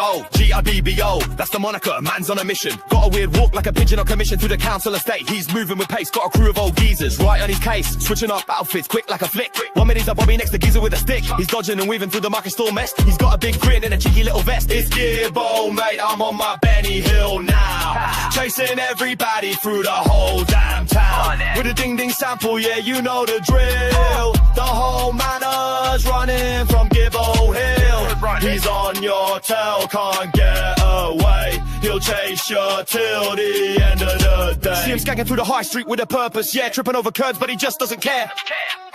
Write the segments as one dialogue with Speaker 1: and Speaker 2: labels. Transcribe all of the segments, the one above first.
Speaker 1: Yo, G-I-B-B-O, that's the moniker, man's on a mission. Got a weird walk like a pigeon on commission through the council estate. He's moving with pace, got a crew of old geezers right on his case. Switching up outfits, quick like a flick. 1 minute he's a Bobby next to geezer with a stick. He's dodging and weaving through the market store mess. He's got a big grin and a cheeky little vest. It's Gibbo, mate, I'm on my Benny Hill now. Chasing everybody through the whole damn town. With a ding-ding sample, yeah, you know the drill. The whole manor's running from Gibbo Hill. He's on your tail, can't get away. He'll chase you till the end of the day. See him skanking through the high street with a purpose, yeah, tripping over curbs, but he just doesn't care.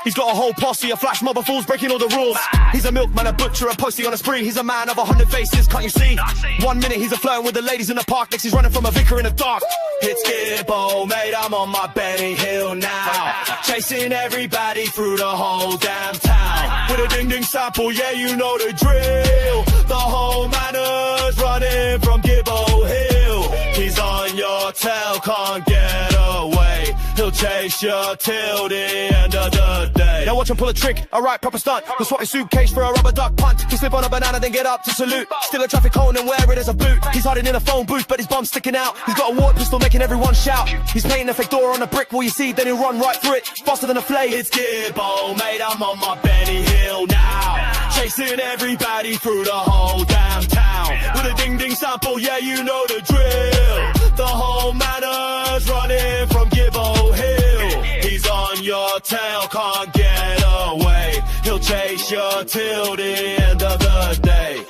Speaker 1: He's got a whole posse, a flash mob of fools breaking all the rules. He's a milkman, a butcher, a postie on a spree. He's a man of 100 faces, can't you see? 1 minute he's a flirting with the ladies in the park. Next he's running from a vicar in the dark. It's Gibbo, mate, I'm on my Benny Hill now. Chasing everybody through the whole damn town. With a ding-ding sample, yeah, you know the drill. The whole manor's running from Gibbo Hill. He's on your tail, can't get away. He'll chase you till the end of the day. Now watch him pull a trick, alright, proper stunt. He'll swap his suitcase for a rubber duck punt. He'll slip on a banana, then get up to salute. Still a traffic cone and wear it as a boot. He's hiding in a phone booth, but his bum's sticking out. He's got a water pistol making everyone shout. He's painting a fake door on a brick, will you see? Then he'll run right through it, faster than a flame. It's Gibbo, mate, I'm on my Benny Hill now. Chasing everybody through the whole damn town. With a ding-ding sample, yeah, you know the drill. The whole manor's running from Gibbo Hill. He's on your tail, can't get away. He'll chase you till the end of the day.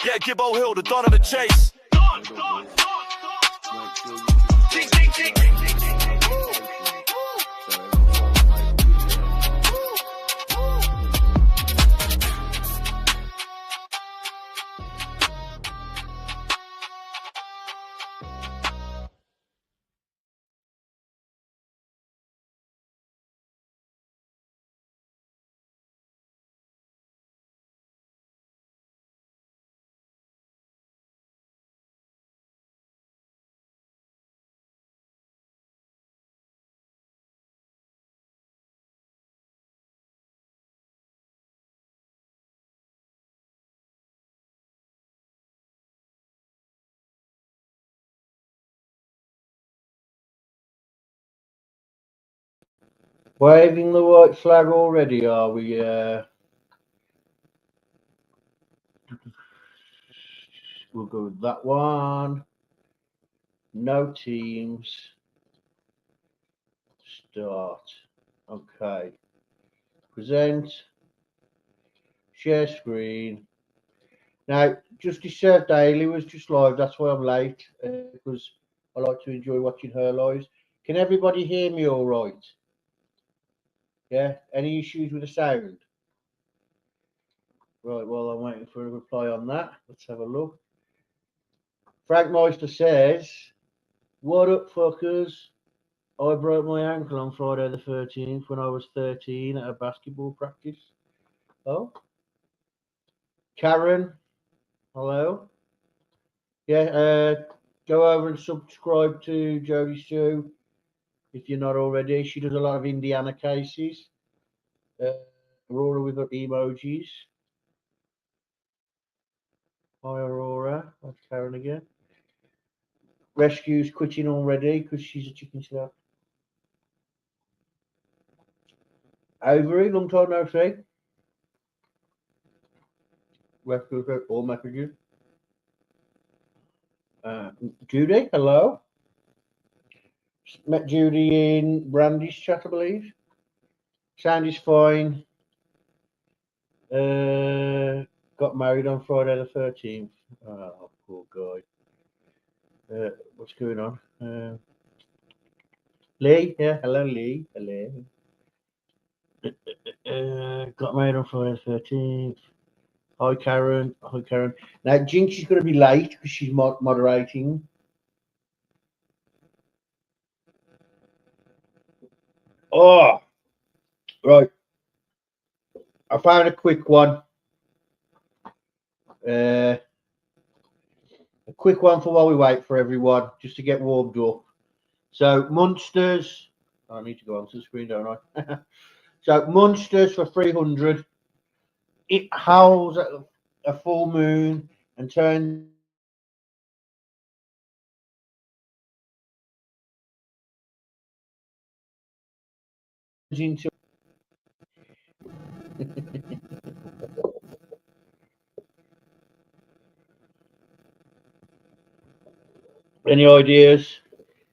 Speaker 1: Yeah, Gibbo Hill, the dawn of the chase.
Speaker 2: Waving the white flag already, are we? We'll go with that one. No teams. Start. Okay. Present. Share screen. Now, Justice Serve Daily was just live. That's why I'm late, because I like to enjoy watching her lives. Can everybody hear me all right? Yeah, any issues with the sound? Right, well, I'm waiting for a reply on that. Let's have a look. Frank Meister says, what up, fuckers? I broke my ankle on Friday the 13th when I was 13 at a basketball practice. Oh. Karen, hello. Yeah, go over and subscribe to Jodie Sue if you're not already. She does a lot of Indiana cases. Aurora with her emojis. Hi, Aurora. That's Karen again. Rescue's quitting already because she's a chicken slap. Avery, long time no see. Rescue all messages. Judy, hello. Met Judy in Brandy's chat, I believe. Sound is fine. Got married on Friday the 13th. Oh, poor guy. What's going on? Lee, yeah, hello, Lee. Hello. Got married on Friday the 13th. Hi, Karen. Hi, Karen. Now, Jinx is going to be late because she's moderating. Oh, right. I found a quick one. A quick one for while we wait for everyone, just to get warmed up. So, Munsters. I need to go onto the screen, don't I? So, Munsters for 300. It howls at a full moon and turns into any ideas?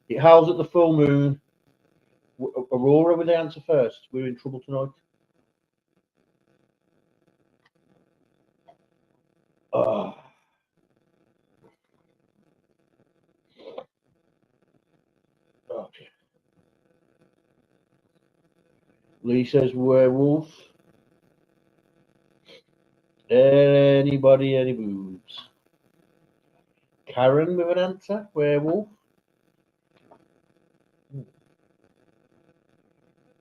Speaker 2: It howls at the full moon. Aurora with the answer first. We're in trouble tonight. Oh. Oh, dear. Lee says werewolf. Anybody, any boobs? Karen with an answer. Werewolf.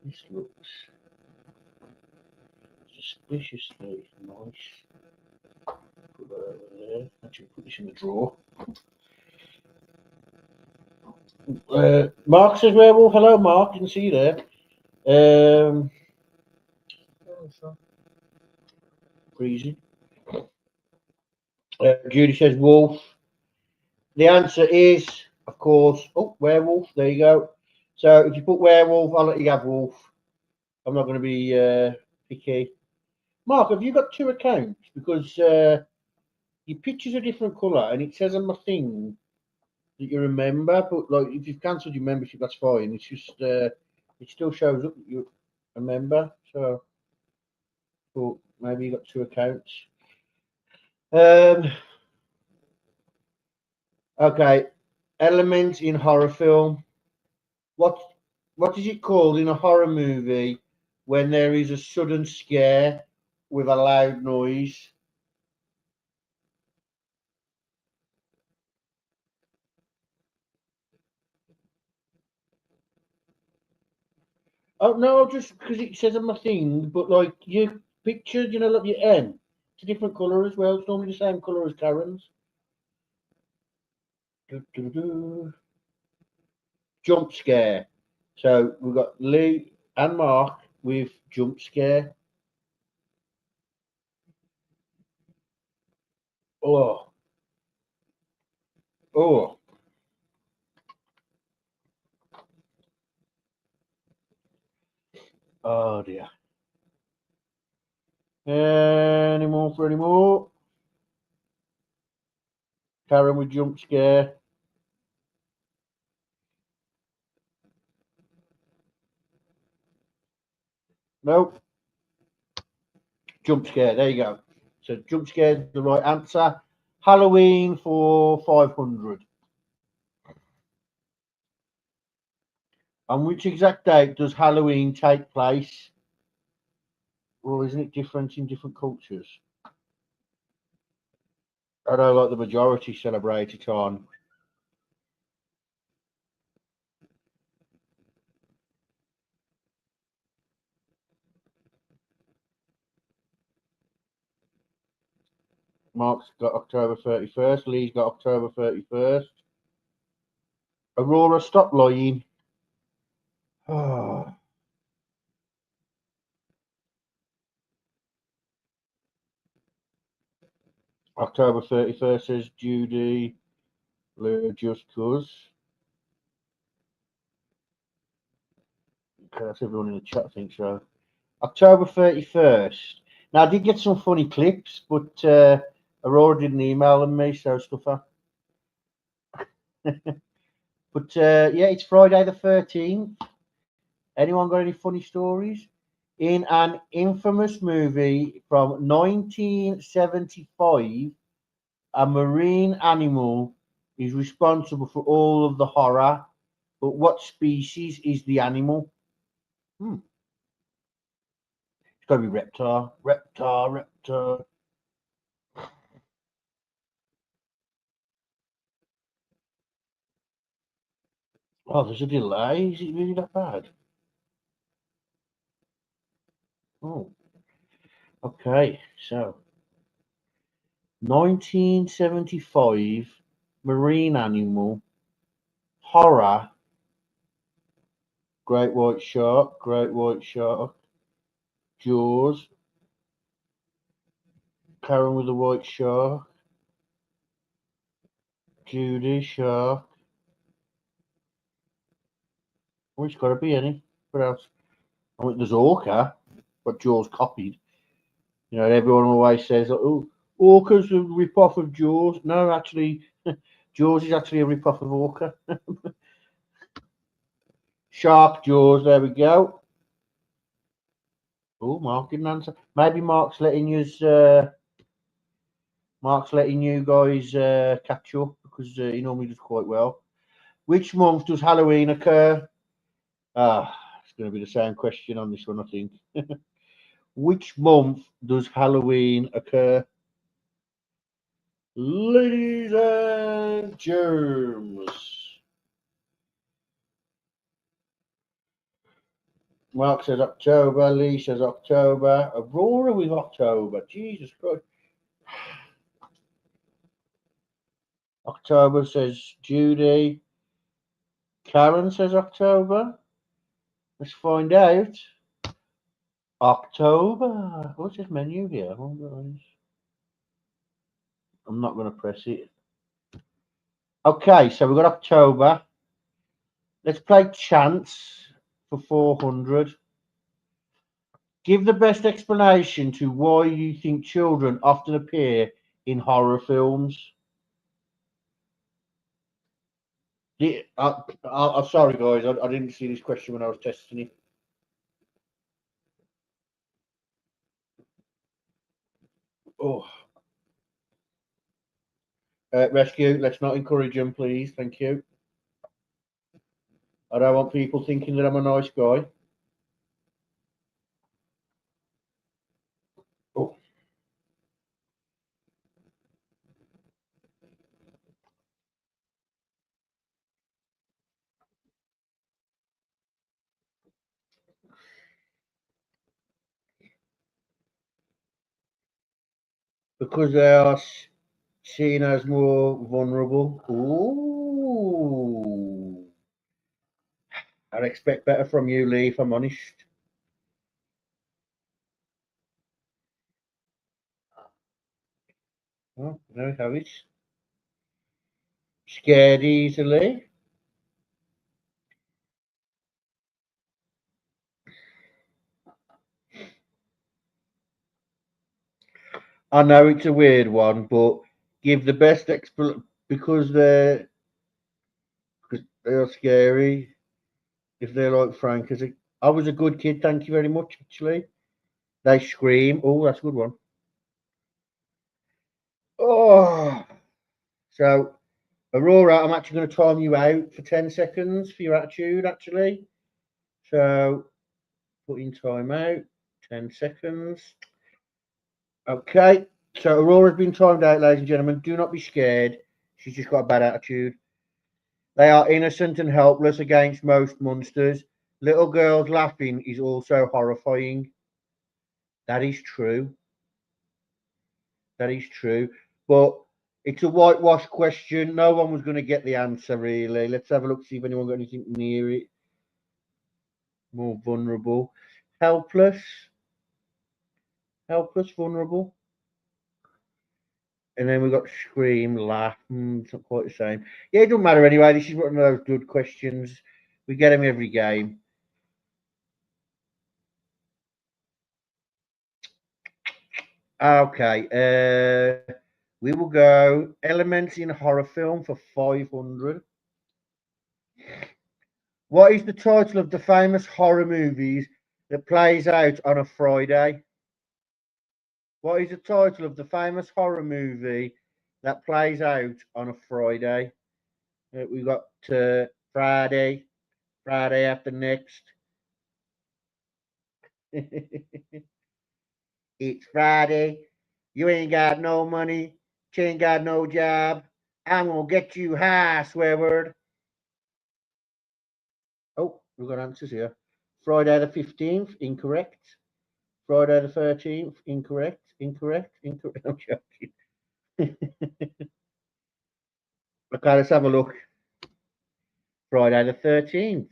Speaker 2: This looks suspiciously nice. Put that over there. Actually, put this in the drawer. Mark says werewolf. Hello, Mark. Didn't see you there. Breezy. Judy says wolf. The answer is, of course, werewolf. There you go. So if you put werewolf, I'll let you have wolf. I'm not going to be picky. Mark, have you got two accounts? Because your picture's a different colour, and it says on my thing that you remember. But like, if you've cancelled your membership, that's fine. It's just it still shows up that you remember. So, but maybe you got two accounts. Okay, elements in horror film. What is it called in a horror movie when there is a sudden scare with a loud noise? Oh no, just because it says on my thing, but like your picture, you know, like your N, it's a different colour as well. It's normally the same colour as Karen's. Jump scare. So we've got Lee and Mark with jump scare. Oh, oh. Oh dear. Any more for any more? Karen with jump scare. Nope. Jump scare. There you go. So jump scare is the right answer. Halloween for 500. On which exact date does Halloween take place? Well, isn't it different in different cultures? I know, like the majority celebrate it on. Mark's got October 31st. Lee's got October 31st. Aurora, stop lying. Oh. October 31st says Judy. Just cuz. Okay, that's everyone in the chat, I think so. October 31st. Now, I did get some funny clips, but Aurora didn't email them me, so stuffer. But yeah, it's Friday the 13th. Anyone got any funny stories? In an infamous movie from 1975, a marine animal is responsible for all of the horror. But what species is the animal? It's got to be reptile. Reptile. Oh, there's a delay. Is it really that bad? Oh, okay. So, 1975, marine animal, horror, great white shark, Jaws, Karen with the white shark. Judy, shark. Oh, it's got to be any. What else? I mean, there's Orca, but Jaws copied. You know, everyone always says, "Oh, Orca's a rip-off of Jaws." No, actually, Jaws is actually a rip-off of Orca. Shark Jaws. There we go. Oh, Mark didn't answer. Maybe Mark's letting you guys catch up because he normally does quite well. Which month does Halloween occur? It's going to be the same question on this one, I think. Which month does Halloween occur? Ladies and germs. Mark says October. Lee says October. Aurora with October. Jesus Christ. October says Judy. Karen says October. Let's find out. October. What's this menu here? Hold on. I'm not going to press it. Okay, so we've got October. Let's play chance for 400. Give the best explanation to why you think children often appear in horror films. I'm sorry, guys. I didn't see this question when I was testing it. Oh. Rescue, let's not encourage them, please. Thank you. I don't want people thinking that I'm a nice guy. Oh. Because they are seen as more vulnerable. Ooh. I'd expect better from you, Lee, if I'm honest. Oh, there we have it. Scared easily. I know it's a weird one, but give the best because they're scary. If they're like Frank, I was a good kid, thank you very much. Actually, they scream. Oh, that's a good one. Oh, so Aurora, I'm actually going to time you out for 10 seconds for your attitude. Actually, so putting time out 10 seconds. Okay, so Aurora's been timed out, ladies and gentlemen. Do not be scared. She's just got a bad attitude. They are innocent and helpless against most monsters. Little girls laughing is also horrifying. That is true. That is true. But it's a whitewash question. No one was going to get the answer, really. Let's have a look, see if anyone got anything near it. More vulnerable. Helpless. Helpless, vulnerable. And then we've got scream, laugh. It's not quite the same. Yeah, it doesn't matter anyway. This is one of those good questions. We get them every game. Okay. We will go elements in a horror film for 500. What is the title of the famous horror movies that plays out on a Friday? What is the title of the famous horror movie that plays out on a Friday? We've got Friday, Friday after next. It's Friday. You ain't got no money. You ain't got no job. I'm gonna get you high, swear word. Oh, we've got answers here. Friday the 15th, incorrect. Friday the 13th, incorrect. Incorrect. I'm joking. Okay, let's have a look. Friday the 13th.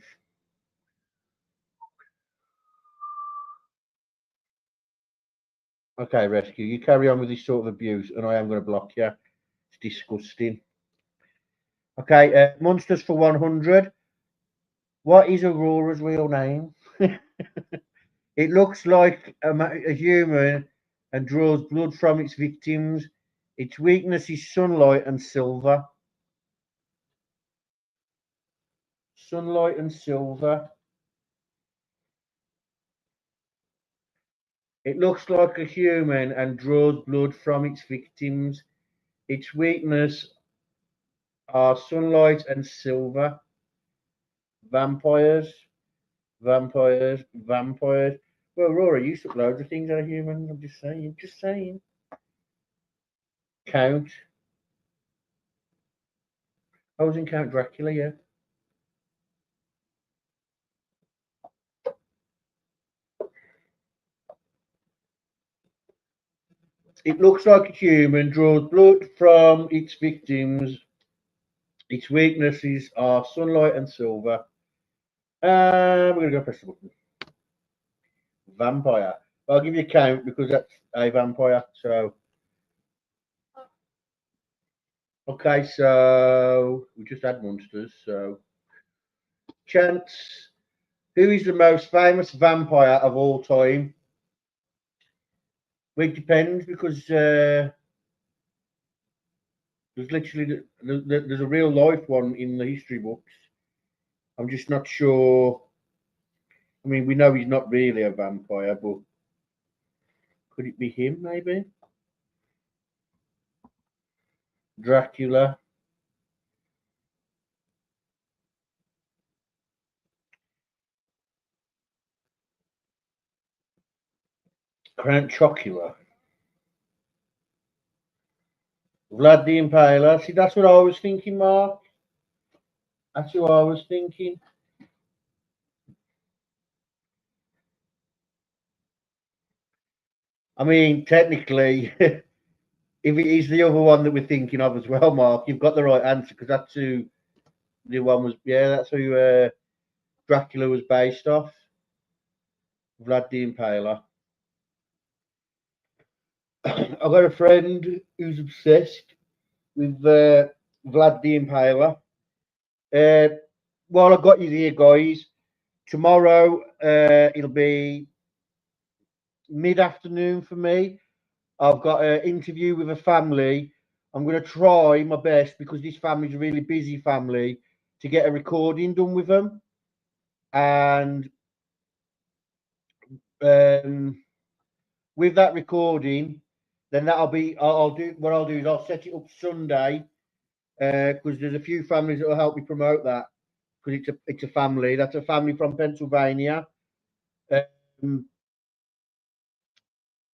Speaker 2: Okay, Rescue, you carry on with this sort of abuse, and I am going to block you. It's disgusting. Okay, Monsters for 100. What is Aurora's real name? It looks like a human and draws blood from its victims. Its weakness is sunlight and silver. Sunlight and silver. It looks like a human and draws blood from its victims. Its weakness are sunlight and silver. Vampires, vampires, vampires. Well, Aurora used to loads of things that are human. I'm just saying, just saying. Count. I was in Count Dracula, yeah. It looks like a human, draws blood from its victims. Its weaknesses are sunlight and silver. We're going to go press the button. Vampire. I'll give you a count because that's a vampire. So, okay, so we just had monsters. So, Chance, who is the most famous vampire of all time? Well, it depends because there's literally there's a real life one in the history books. I'm just not sure. I mean, we know he's not really a vampire, but could it be him? Maybe Dracula. Count Chocula. Vlad the Impaler. See, that's what I was thinking, Mark. That's what I was thinking. I mean, technically, if it is the other one that we're thinking of as well, Mark, you've got the right answer because that's who the one was. Yeah, that's who Dracula was based off. Vlad the Impaler. I've got a friend who's obsessed with Vlad the Impaler. While I got you here, guys, tomorrow it'll be mid-afternoon for me. I've got an interview with a family. I'm going to try my best because this family's a really busy family to get a recording done with them. And with that recording, then that'll be, I'll do what I'll do is I'll set it up Sunday because there's a few families that will help me promote that because it's a family. That's a family from Pennsylvania.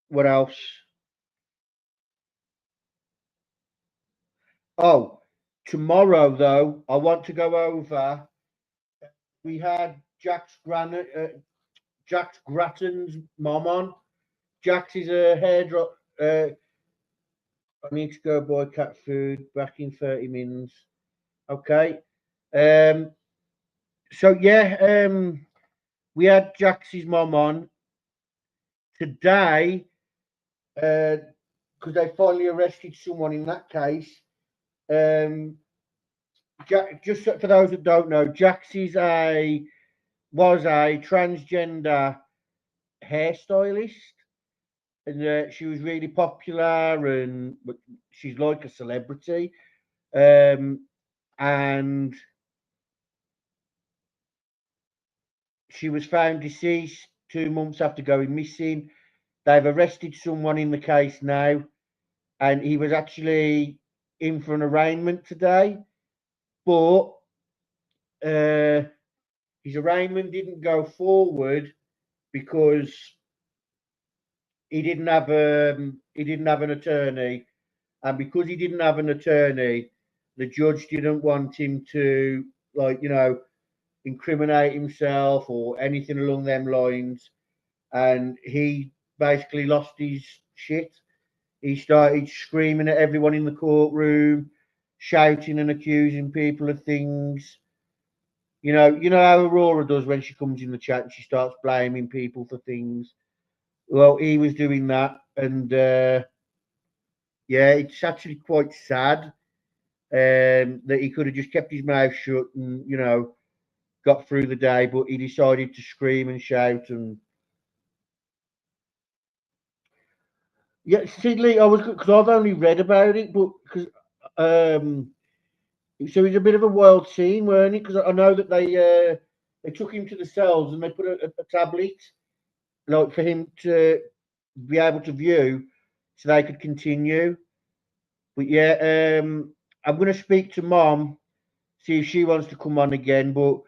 Speaker 2: What else? Oh, tomorrow though, I want to go over. We had Jax Grattan's mom on. Jax is a hairdrop. I need to go buy cat food. Back in 30 minutes. Okay. So yeah, we had Jax's mom on today because they finally arrested someone in that case. Just for those that don't know, Jax was a transgender hairstylist, and she was really popular, and she's like a celebrity. And she was found deceased 2 months after going missing. They've arrested someone in the case now, and he was actually in for an arraignment today, but his arraignment didn't go forward because he didn't have an attorney, and because he didn't have an attorney, the judge didn't want him to incriminate himself or anything along them lines, and he basically lost his shit. He started screaming at everyone in the courtroom, shouting and accusing people of things. You know how Aurora does when she comes in the chat and she starts blaming people for things. Well, he was doing that, and yeah, it's actually quite sad. that he could have just kept his mouth shut and, you know, got through the day, but he decided to scream and shout. And yeah, Sidley, I was, because I've only read about it, but because so it's a bit of a wild scene, weren't it? Because I know that they took him to the cells and they put a tablet like for him to be able to view, so they could continue. But yeah, I'm going to speak to Mom, see if she wants to come on again. But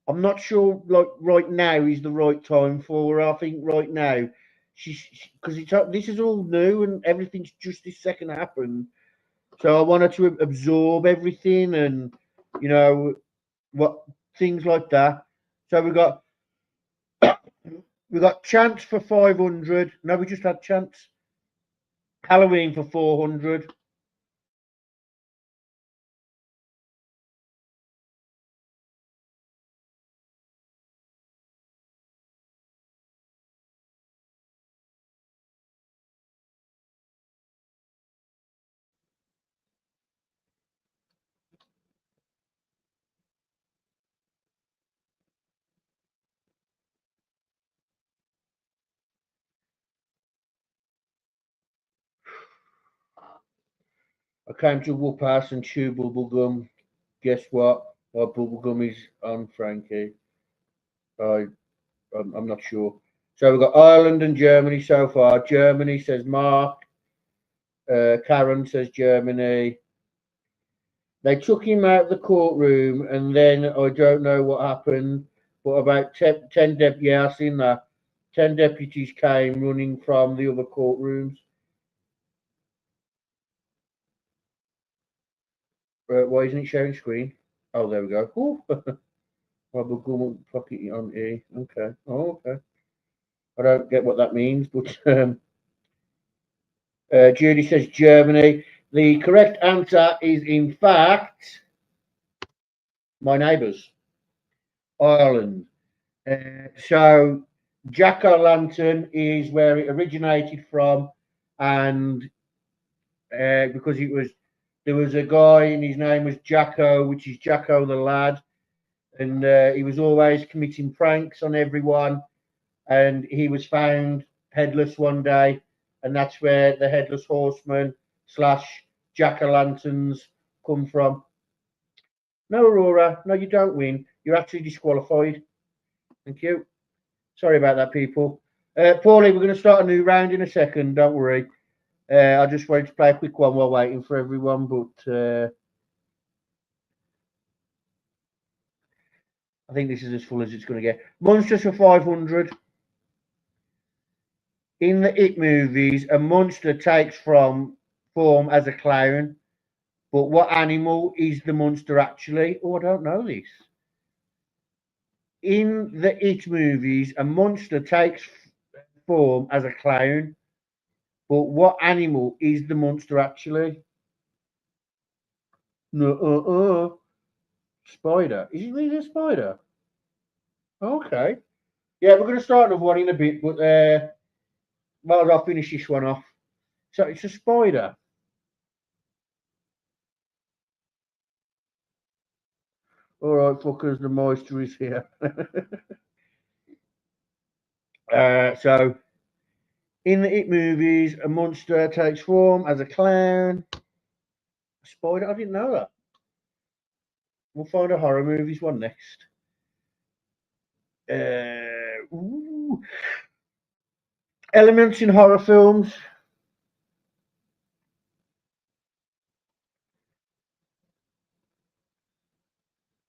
Speaker 2: I'm not sure. Like right now is the right time for her. I think right now she's because this is all new and everything's just this second happened. So I wanted to absorb everything and, you know, what things like that. So we got Chance for 500. No, we just had Chance. Halloween for 400. I came to whoop ass and chew bubblegum. Guess what? My bubblegum is on Frankie. I, I'm not sure. So we've got Ireland and Germany so far. Germany says Mark. Karen says Germany. They took him out of the courtroom, and then I don't know what happened, but about 10 yeah, I've seen that. 10 deputies came running from the other courtrooms. Why isn't it showing screen? Oh, there we go. Ooh. Rubber gum pocket on E. Okay. Oh, okay. I don't get what that means, but Judy says Germany. The correct answer is, in fact, my neighbours, Ireland. So Jack o' Lantern is where it originated from, and because there was a guy and his name was Jacko, which is Jacko the lad, and he was always committing pranks on everyone, and he was found headless one day, and that's where the headless horseman slash Jack o' lanterns come from. No, Aurora, no, you don't win. You're actually disqualified. Thank you. Sorry about that, people. Paulie, we're going to start a new round in a second. Don't worry. I just wanted to play a quick one while waiting for everyone, but I think this is as full as it's going to get. Monsters for 500. In the It movies, a monster takes form as a clown, but what animal is the monster actually? Oh, I don't know this. In the It movies, a monster takes form as a clown, but what animal is the monster actually? No, spider. Is it really a spider? Okay. Yeah, we're going to start another one in a bit, but well, I'll finish this one off. So it's a spider. All right, fuckers, the moisture is here. So, in the It movies, a monster takes form as a clown. A spider? I didn't know that. We'll find a horror movies one next. Elements in horror films.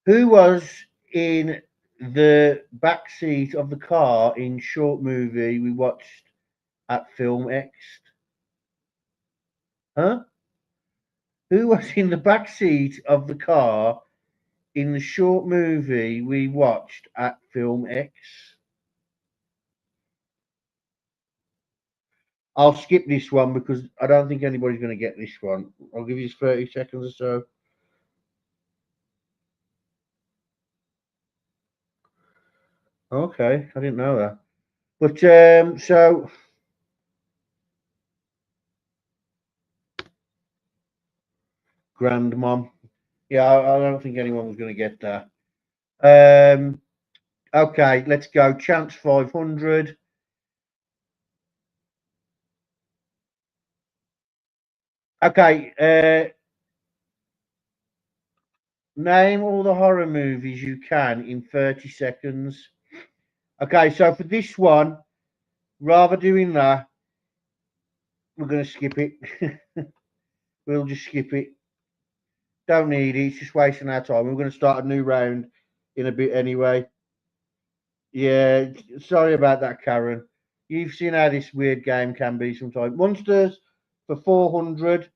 Speaker 2: Who was in the back seat of the car in short movie we watched at Film X? Huh? Who was in the back seat of the car in the short movie we watched at Film X? I'll skip this one because I don't think anybody's going to get this one. I'll give you 30 seconds or so. Okay, I didn't know that. But so grandmom. Yeah, I don't think anyone was going to get that. Okay, let's go. Chance 500. Okay, name all the horror movies you can in 30 seconds. Okay, so for this one, rather doing that, we're going to skip it. We'll just skip it. Don't need it. It's just wasting our time. We're going to start a new round in a bit anyway. Yeah, sorry about that, Karen. You've seen how this weird game can be sometimes. Monsters for 400.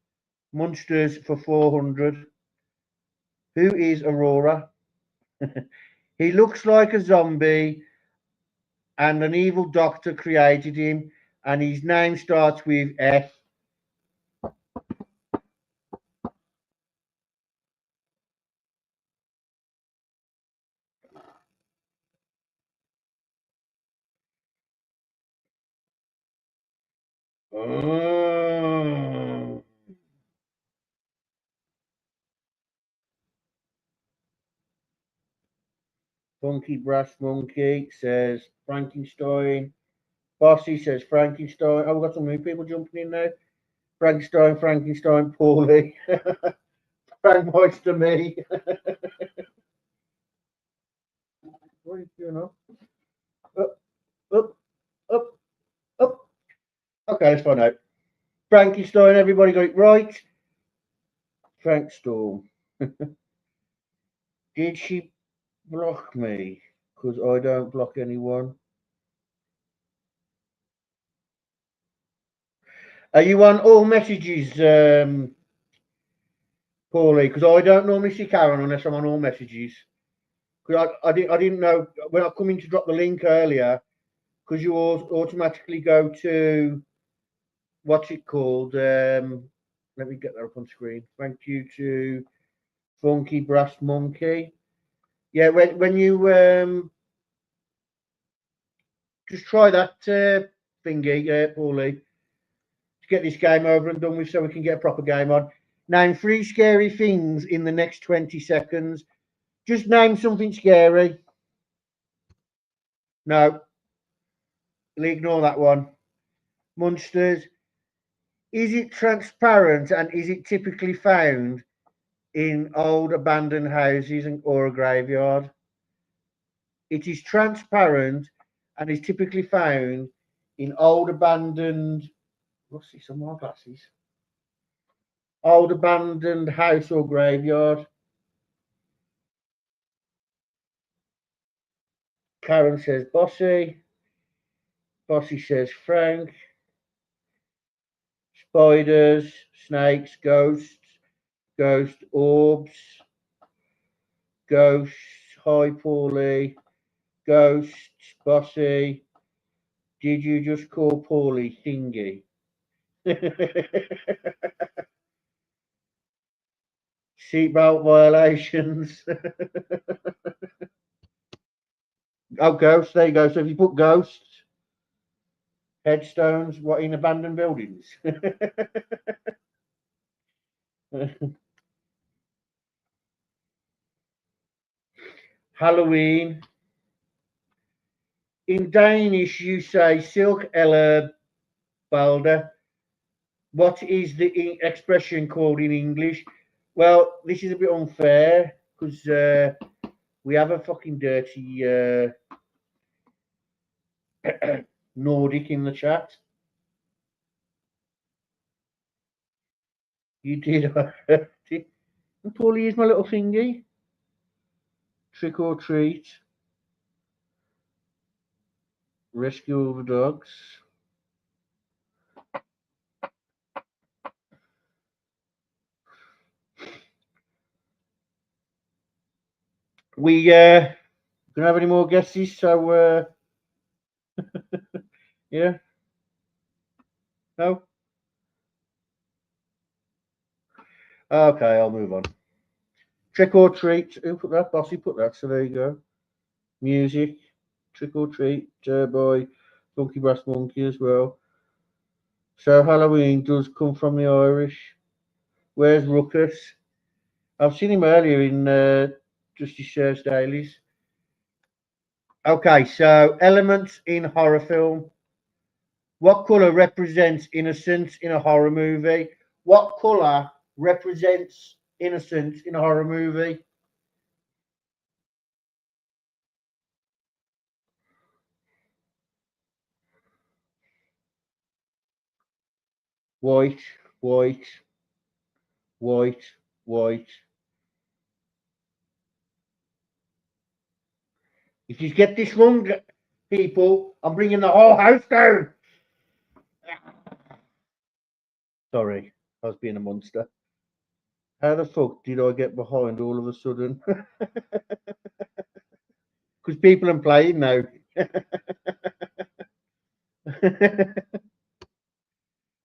Speaker 2: Monsters for 400. Who is Aurora? He looks like a zombie, and an evil doctor created him, and his name starts with F. Oh. Funky Brass Monkey says Frankenstein. Bossy says Frankenstein. Oh, we've got some new people jumping in now. Frankenstein, Frankenstein, Paulie. Frank Meister, me. What are you doing up? Up, up, up, up. Okay, let's find out. Frankenstein, everybody got it right. Frank Storm. Did she block me? Because I don't block anyone. Are you on all messages, Paulie? Because I don't normally see Karen unless I'm on all messages. Because I didn't know when I come in to drop the link earlier. Because you automatically go to what's it called? Let me get that up on screen. Thank you to Funky Brass Monkey. Yeah, when you just try that thingy, Paulie, to get this game over and done with, so we can get a proper game on. Name 3 scary things in the next 20 seconds. Just name something scary. No, ignore that one. Monsters. Is it transparent and is it typically found in old abandoned houses or a graveyard? It is transparent and is typically found in old abandoned. What's this? Some more glasses. Old abandoned house or graveyard. Karen says Bossy. Bossy says Frank. Spiders, snakes, ghosts, ghost orbs, ghosts, hi Paulie, ghosts, Bossy. Did you just call Paulie thingy? Seatbelt violations. Oh, ghosts. There you go. So if you put ghosts, headstones, what in abandoned buildings? Halloween. In Danish, you say silk eller balder. What is the expression called in English? Well, this is a bit unfair because we have a fucking dirty Nordic in the chat. You did. And Paulie is my little thingy. Trick or treat. Rescue all the dogs. We don't have any more guesses, so yeah. No. Okay, I'll move on. Trick or treat. Who put that? Bossy put that. So there you go. Music. Trick or treat. Boy. Funky Brass Monkey as well. So Halloween does come from the Irish. Where's Ruckus? I've seen him earlier in Justice Search Dailies. Okay, so elements in horror film. What colour represents innocence in a horror movie? What colour represents innocence in a horror movie? White, white, white, white. If you get this wrong, people, I'm bringing the whole house down. Sorry, I was being a monster. How the fuck did I get behind all of a sudden? Because people are playing now.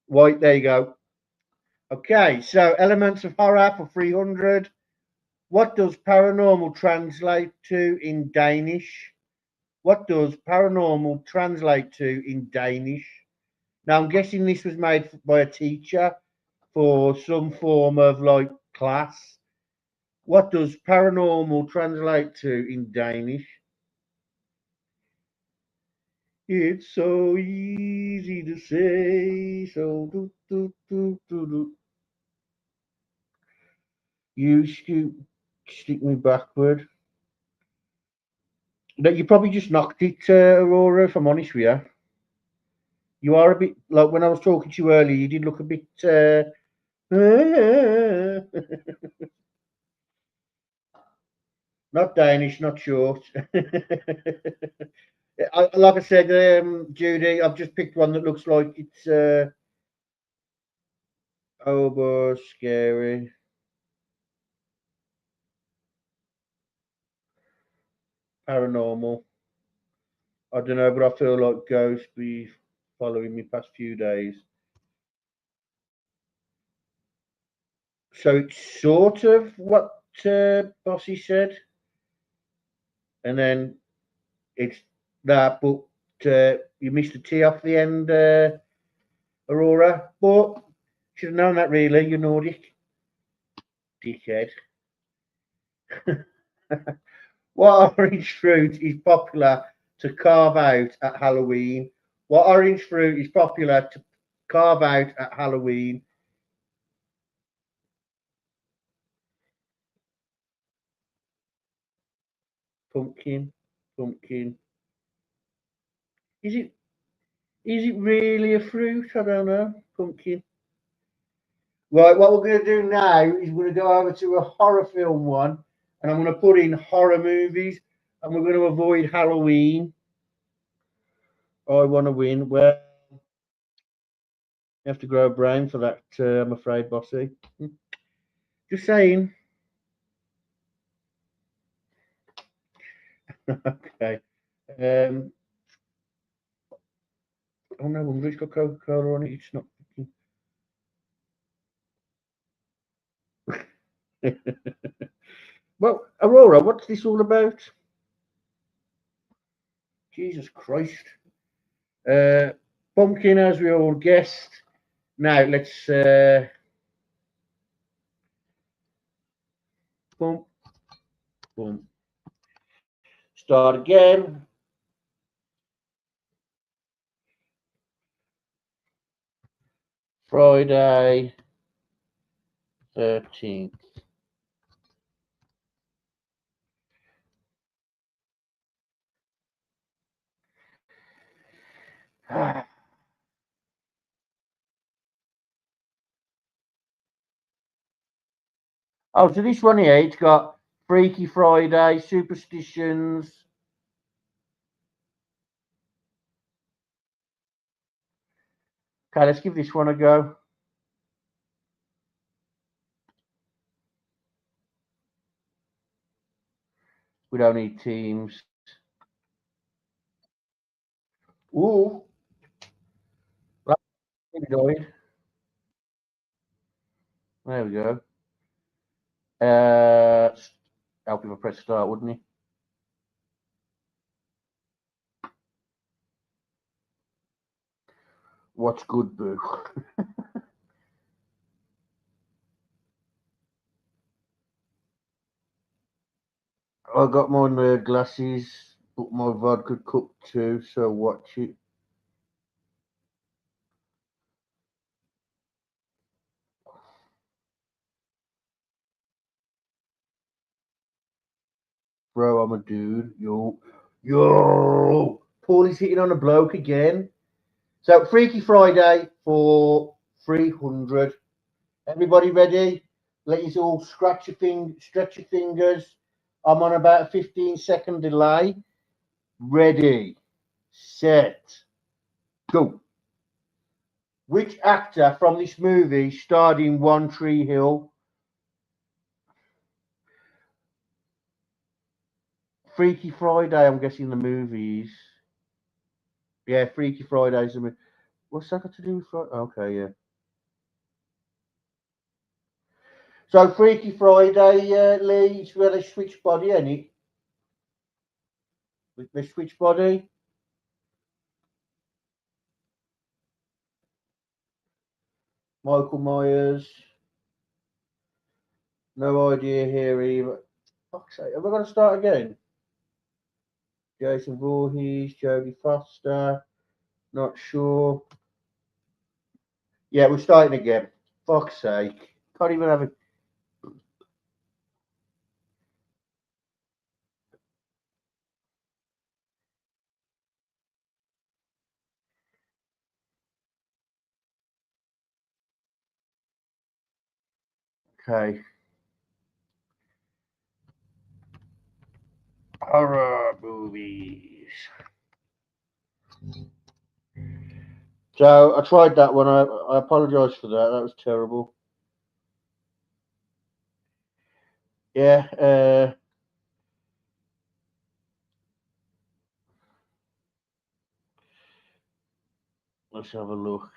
Speaker 2: White, there you go. Okay, so elements of horror for 300. What does paranormal translate to in Danish? What does paranormal translate to in Danish? Now, I'm guessing this was made by a teacher for some form of like class. What does paranormal translate to in Danish? It's so easy to say, so do. You stick me backward. No, you probably just knocked it, Aurora, if I'm honest with you. You are a bit, like when I was talking to you earlier, you did look a bit, not Danish, not short. Like I said, Judy, I've just picked one that looks like it's over scary. Paranormal. I don't know, but I feel like ghosts be following me past few days. So it's sort of what Bossy said, and then it's that, but you missed the T off the end, Aurora. But should have known that, really. You Nordic dickhead. What orange fruit is popular to carve out at Halloween? What orange fruit is popular to carve out at Halloween? Pumpkin, pumpkin. Is it? Is it really a fruit? I don't know. Pumpkin. Right, what we're going to do now is we're going to go over to a horror film one, and I'm going to put in horror movies, and we're going to avoid Halloween. I want to win. Well, you have to grow a brain for that, I'm afraid, Bossy. Just saying. Okay. Oh no wonder it's got Coca Cola on it. It's not. Well, Aurora, what's this all about? Jesus Christ. Uh, Pumpkin, as we all guessed. Now let's boom, boom. Start again. Friday 13th. Oh, so this one here, it's got Freaky Friday, Superstitions. Okay, let's give this one a go. We don't need teams. Ooh. There we go. Help if I press start, wouldn't he? What's good, boo? I got my nerd glasses, but my vodka cup too, so watch it. Bro, I'm a dude. Yo. Paulie's hitting on a bloke again. So, Freaky Friday for 300. Everybody ready? Let you all stretch your fingers. I'm on about a 15-second delay. Ready, set, go. Which actor from this movie starred in One Tree Hill? Freaky Friday, I'm guessing the movies. Yeah, Freaky Friday's the movie. What's that got to do with Friday? Okay, yeah. So Freaky Friday, Lee, it's where they switch body, ain't it? They switch body. Michael Myers. No idea here either. Fuck's sake, have I got to start again? Jason Voorhees, Jodie Foster. Not sure. Yeah, we're starting again. Fuck's sake. Can't even have a. Okay. Horror movies. So I tried that one. I apologise for that. That was terrible. Yeah. Let's have a look.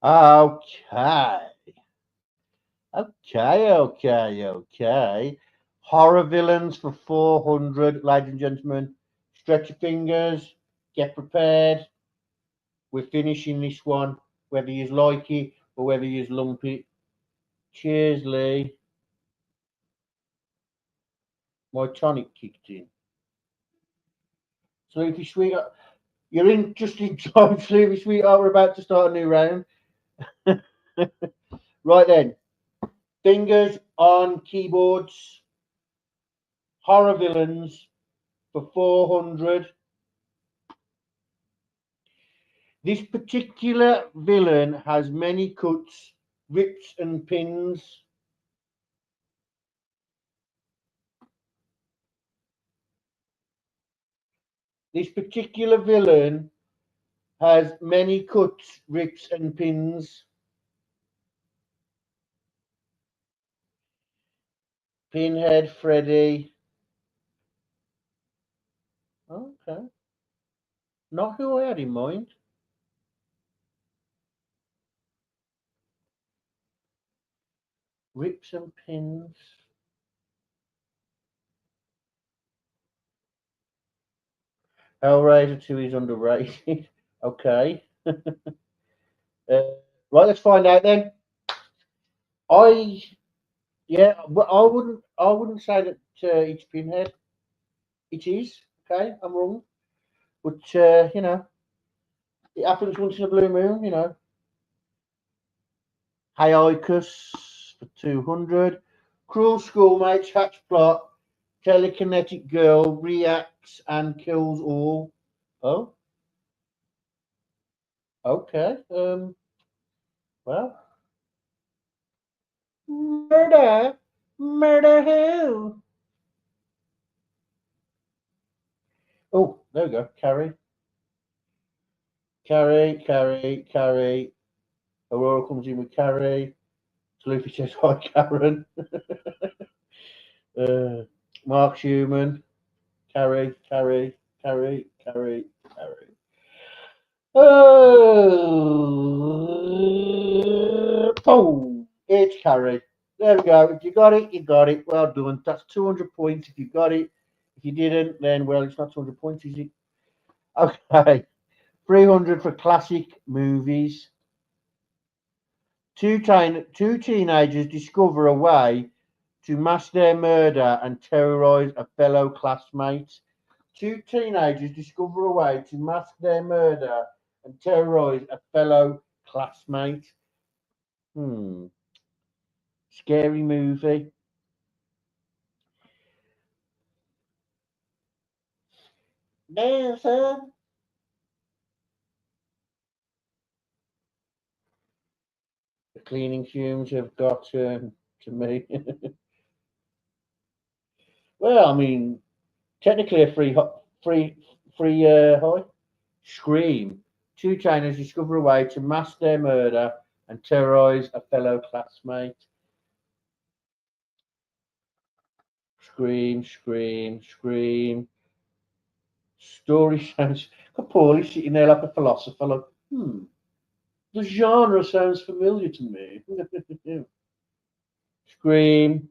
Speaker 2: Okay. Okay. Horror villains for 400, ladies and gentlemen. Stretch your fingers. Get prepared. We're finishing this one, whether you like it or whether you lump it. Cheers, Lee. My tonic kicked in. Sleepy sweetheart, you're in just in time, Sleepy sweetheart. We're about to start a new round. Right then, fingers on keyboards. Horror villains for 400. This particular villain has many cuts, rips, and pins. This particular villain has many cuts, rips, and pins. Pinhead Freddy. Okay. Not who I had in mind. Rips and pins. Hellraiser 2 is underrated. Okay. Right, let's find out then. I yeah, but I wouldn't say that it's Pinhead. It is okay. I'm wrong, but it happens once in a blue moon. Hayoicus for 200. Cruel schoolmates hatch plot. Telekinetic girl reacts and kills all. Oh, okay. Well, murder, murder who? Oh, there we go. Carrie. Aurora comes in with Carrie. Luffy says, hi, Karen. uh, Mark Schumann. Carrie. Oh, it's Carrie. There we go. If you got it, you got it. Well done. That's 200 points if you got it. If you didn't, then, well, it's not 200 points, is it? Okay. 300 for classic movies. Two teenagers discover a way to mask their murder and terrorize a fellow classmate. Two teenagers discover a way to mask their murder and terrorize a fellow classmate. Scary movie. Nelson. The cleaning fumes have got to me. Well, I mean, technically a free high. Scream. Two Chinese discover a way to mask their murder and terrorize a fellow classmate. Scream, scream, scream. Story sounds. Paulie sitting there like a philosopher, like, the genre sounds familiar to me. Scream.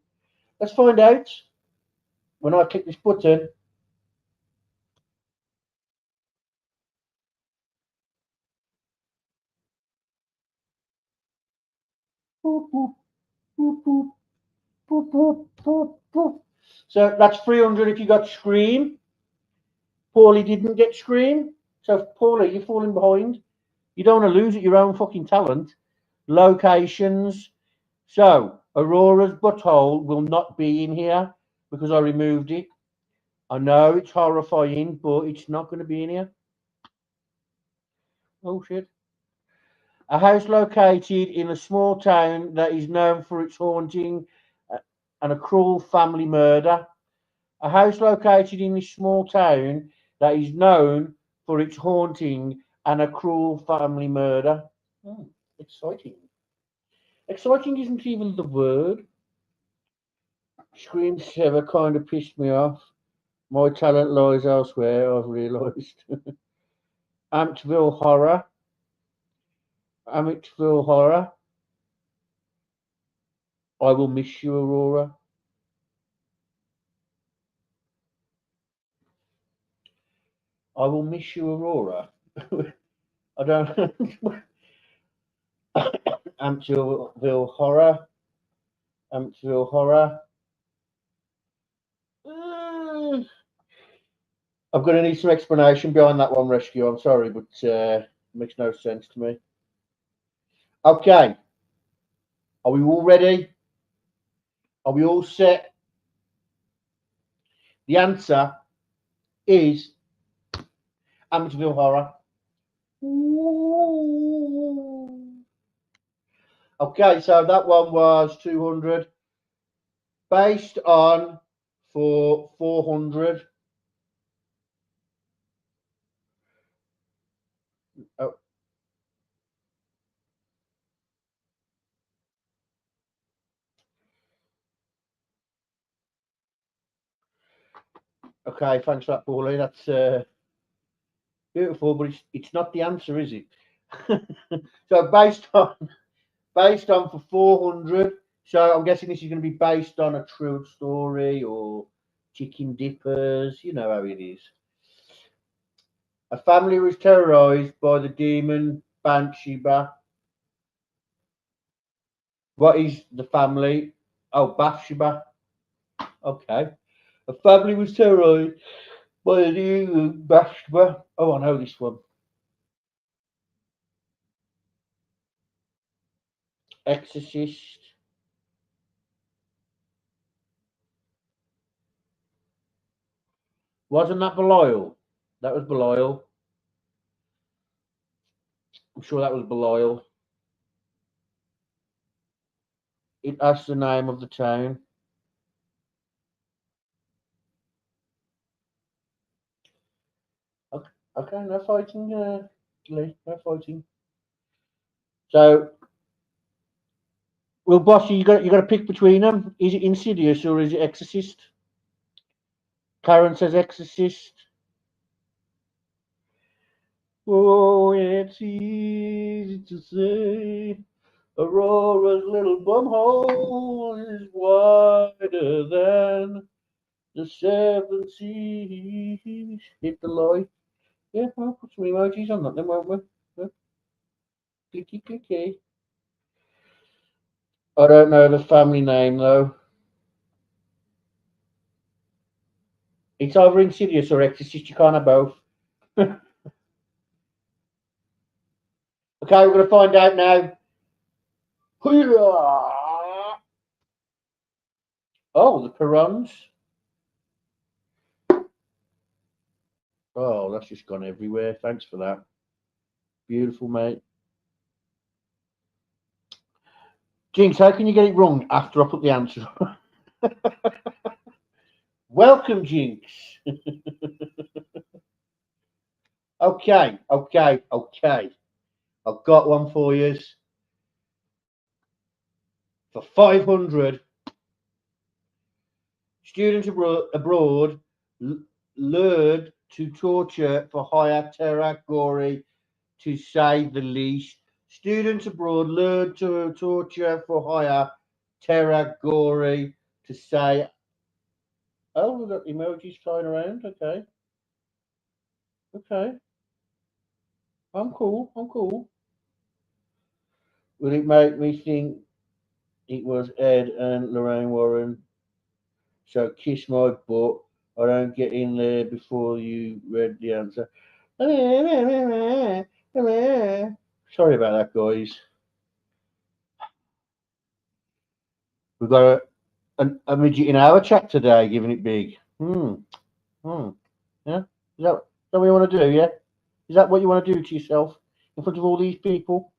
Speaker 2: Let's find out when I click this button. Boop, boop, boop, boop, boop, boop, boop, boop. So that's 300 if you got Scream. Paulie didn't get Scream. So, Paulie, you're falling behind. You don't want to lose at your own fucking talent. Locations. So, Aurora's butthole will not be in here because I removed it. I know it's horrifying, but it's not going to be in here. Oh, shit. A house located in a small town that is known for its haunting and a cruel family murder. A house located in this small town that is known for its haunting and a cruel family murder. Exciting. Exciting isn't even the word. Scream 7 kind of pissed me off. My talent lies elsewhere, I've realised. Amityville Horror. Amityville Horror. I will miss you, Aurora. I will miss you, Aurora. I don't. Amityville Horror. Amityville Horror. I'm going to need some explanation behind that one, Rescue. I'm sorry, but it makes no sense to me. Okay. Are we all ready? Are we all set? The answer is Amityville Horror. Okay, so that one was 200. Based on for 400. Oh. Okay, thanks for that, Paulie. That's beautiful, but it's not the answer, is it? So based on for 400. So I'm guessing this is going to be based on a true story or Chicken Dippers. You know how it is. A family was terrorized by the demon Bathsheba. What is the family? Oh, Bathsheba. Okay. A family was terrorized by the demon Bathsheba. Oh, I know this one. Exorcist. Wasn't that Belial? That was Belial. I'm sure that was Belial. That's the name of the town. Okay, no fighting, Lee. No fighting. So, well, Bossy, you got to pick between them. Is it Insidious or is it Exorcist? Karen says Exorcist. Oh, it's easy to say. Aurora's little bumhole is wider than the seven seas. Hit the light. Yeah, we'll put some emojis on that then, won't we? Yeah. Clicky, clicky. I don't know the family name though. It's either Insidious or Exorcist. You can't have both. Okay, we're going to find out now. Oh, the Perons. Oh, that's just gone everywhere. Thanks for that. Beautiful, mate. Jinx, how can you get it wrong after I put the answer? Welcome, Jinx. Okay. I've got one for you. For 500, students abroad lured to torture for hire, terror, gory, to say the least. Students abroad lured to torture for hire, terror, gory, to say. Oh, we've got emojis flying around. Okay. I'm cool. Will it make me think it was Ed and Lorraine Warren? So kiss my butt. I don't get in there before you read the answer. Sorry about that, guys. We've got a midget in our chat today, giving it big. Yeah. Is that what you want to do? Yeah. Is that what you want to do to yourself in front of all these people?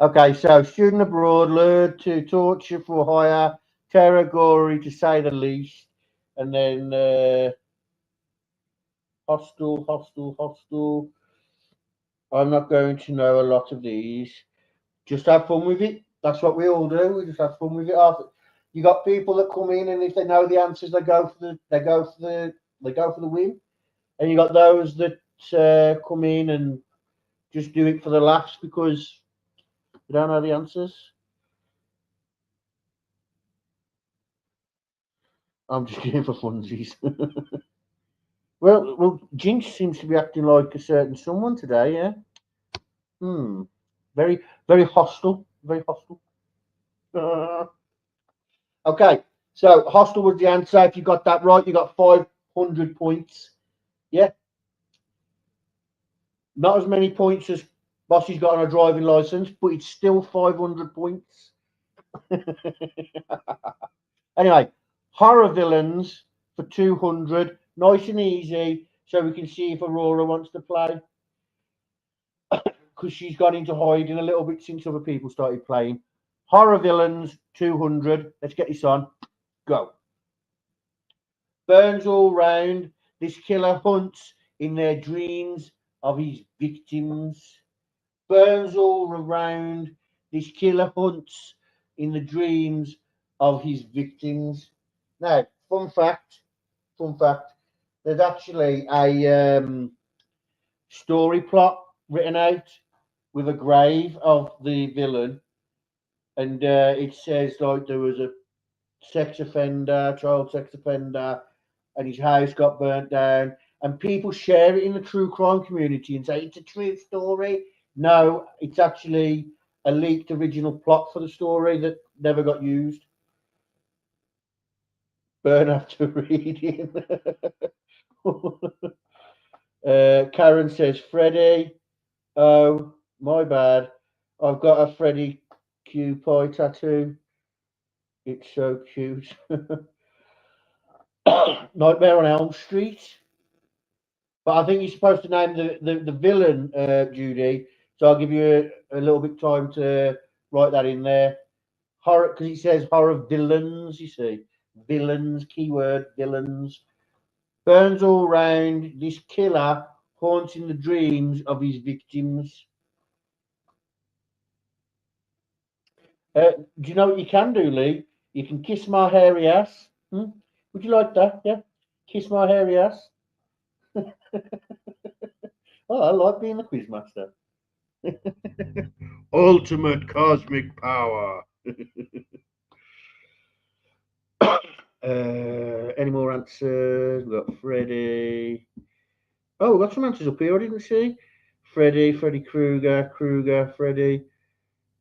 Speaker 2: Okay. So, student abroad lured to torture for hire, terror, gory, to say the least, and then hostel. I'm not going to know a lot of these. Just have fun with it. That's what we all do. We just have fun with it. You got people that come in, and if they know the answers, they go for the win. And you got those that come in and just do it for the laughs because they don't know the answers. I'm just doing for funsies. Well, Jinx seems to be acting like a certain someone today. Yeah. Very, very hostile. Very hostile. Okay. So hostile was the answer. If you got that right, you got 500 points. Yeah. Not as many points as Bossy's got on a driving license, but it's still 500 points. Anyway, horror villains for 200. Nice and easy, so we can see if Aurora wants to play. Because she's gone into hiding a little bit since other people started playing. Horror villains, 200. Let's get this on. Go. Burns all round. This killer hunts in their dreams of his victims. Burns all around. This killer hunts in the dreams of his victims. Now, fun fact. There's actually a story plot written out with a grave of the villain, and it says like there was a child sex offender, and his house got burnt down, and people share it in the true crime community and say it's a true story. No, it's actually a leaked original plot for the story that never got used. Burn after reading. Karen says, Freddie. Oh, my bad. I've got a Freddie Q pie tattoo. It's so cute. Nightmare on Elm Street. But I think you're supposed to name the villain, Judy. So I'll give you a little bit time to write that in there. Horror, because it says horror villains, you see. Villains, keyword, villains. Burns all round. This killer haunting the dreams of his victims. Do you know what you can do, Lee? You can kiss my hairy ass. Would you like that? Yeah? Kiss my hairy ass. Oh, I like being the quizmaster. Ultimate cosmic power. Any more answers? We've got Freddie. Oh, got some answers up here I didn't see. Freddy Krueger, Freddy.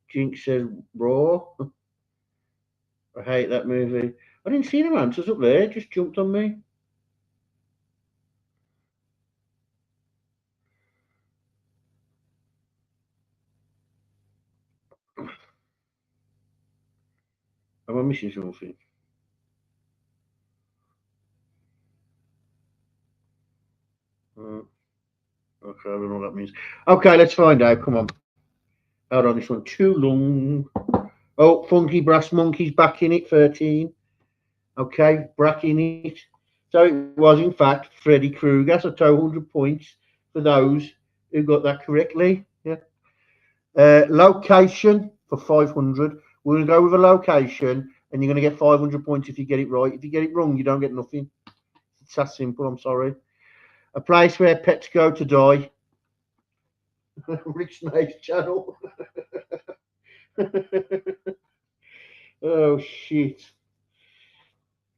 Speaker 2: Jinx says Raw. I hate that movie. I didn't see them answers up there. It just jumped on me. Am I missing something? Okay, I don't know what that means. Okay, let's find out. Come on. Hold on, this one too long. Oh, Funky Brass Monkey's back in it, 13. Okay, back in it. So it was, in fact, Freddy Krueger. So 200 points for those who got that correctly. Yeah. Location for 500. We're going to go with a location, and you're going to get 500 points if you get it right. If you get it wrong, you don't get nothing. It's that simple. I'm sorry. A place where pets go to die. Rick Snake's channel. Oh shit!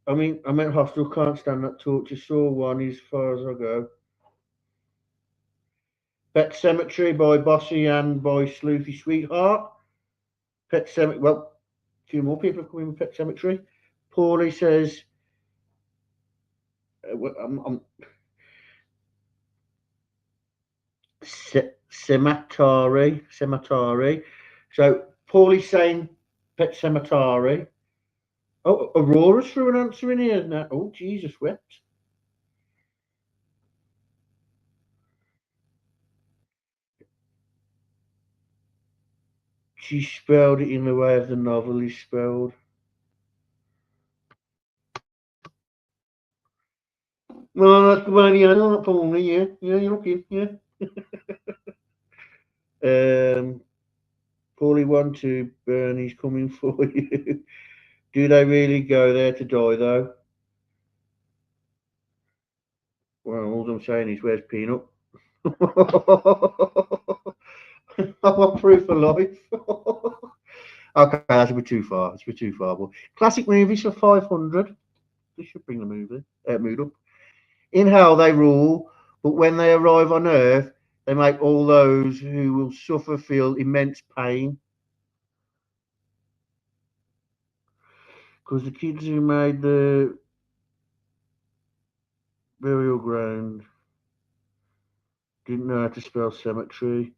Speaker 2: I mean, hospital can't stand that torture. Saw one as far as I go. Pet Cemetery by Bossy and by Sloofy Sweetheart. Pet Cemetery. Well, a few more people have come in with Pet Cemetery. Paulie says, I'm Cemetery. So Paulie's saying Pet Cemetery. Oh, Aurora's threw an answer in here now. Oh, Jesus wept. She spelled it in the way of the novel is spelled. Well, that's well, yeah, not probably, yeah. Yeah, you're looking, yeah. Paulie 1-2, Bernie's coming for you. Do they really go there to die, though? Well, all I'm saying is, where's Peanut? I want proof of life. Okay, that's a bit too far. It's a bit too far. But classic movies for 500. This should bring the mood up. In hell they rule, but when they arrive on earth, they make all those who will suffer feel immense pain. Because the kids who made the burial ground didn't know how to spell cemetery.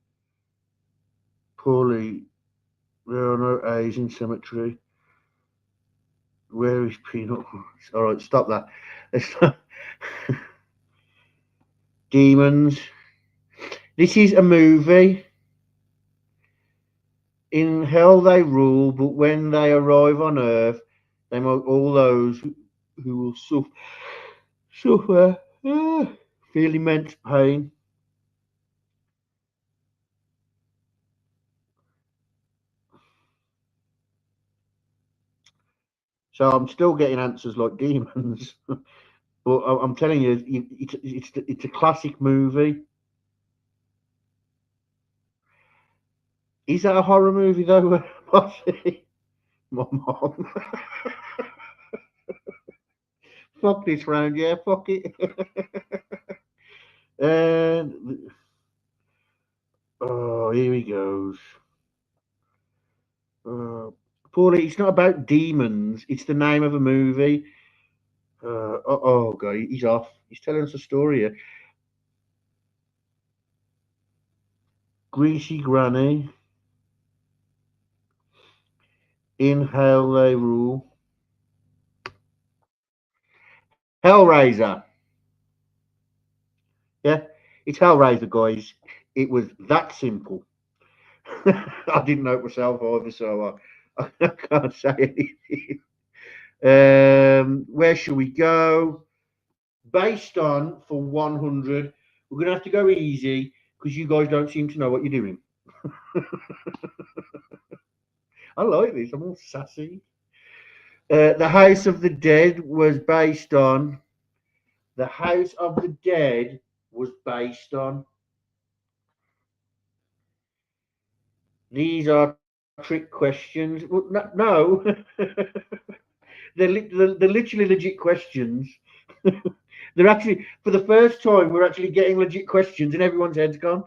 Speaker 2: Poorly, there are no A's in cemetery. Where is Peanut? All right, stop that. Demons. This is a movie. In hell they rule, but when they arrive on earth, they make all those who will suffer feel immense pain. So I'm still getting answers like demons, but I'm telling you, it's a classic movie. Is that a horror movie though? My mom. Fuck this round, yeah, fuck it. And oh, here he goes. Paulie, it's not about demons. It's the name of a movie. Oh, God, he's off. He's telling us a story here. Greasy Granny. In Hell They Rule. Hellraiser. Yeah, it's Hellraiser, guys. It was that simple. I didn't know it myself either, so I can't say anything. Where shall we go? Based on for 100, we're going to have to go easy because you guys don't seem to know what you're doing. I like this. I'm all sassy. The House of the Dead was based on. The House of the Dead was based on. These are trick questions. Well, no. they're literally legit questions. They're actually, for the first time, we're actually getting legit questions and everyone's head's gone.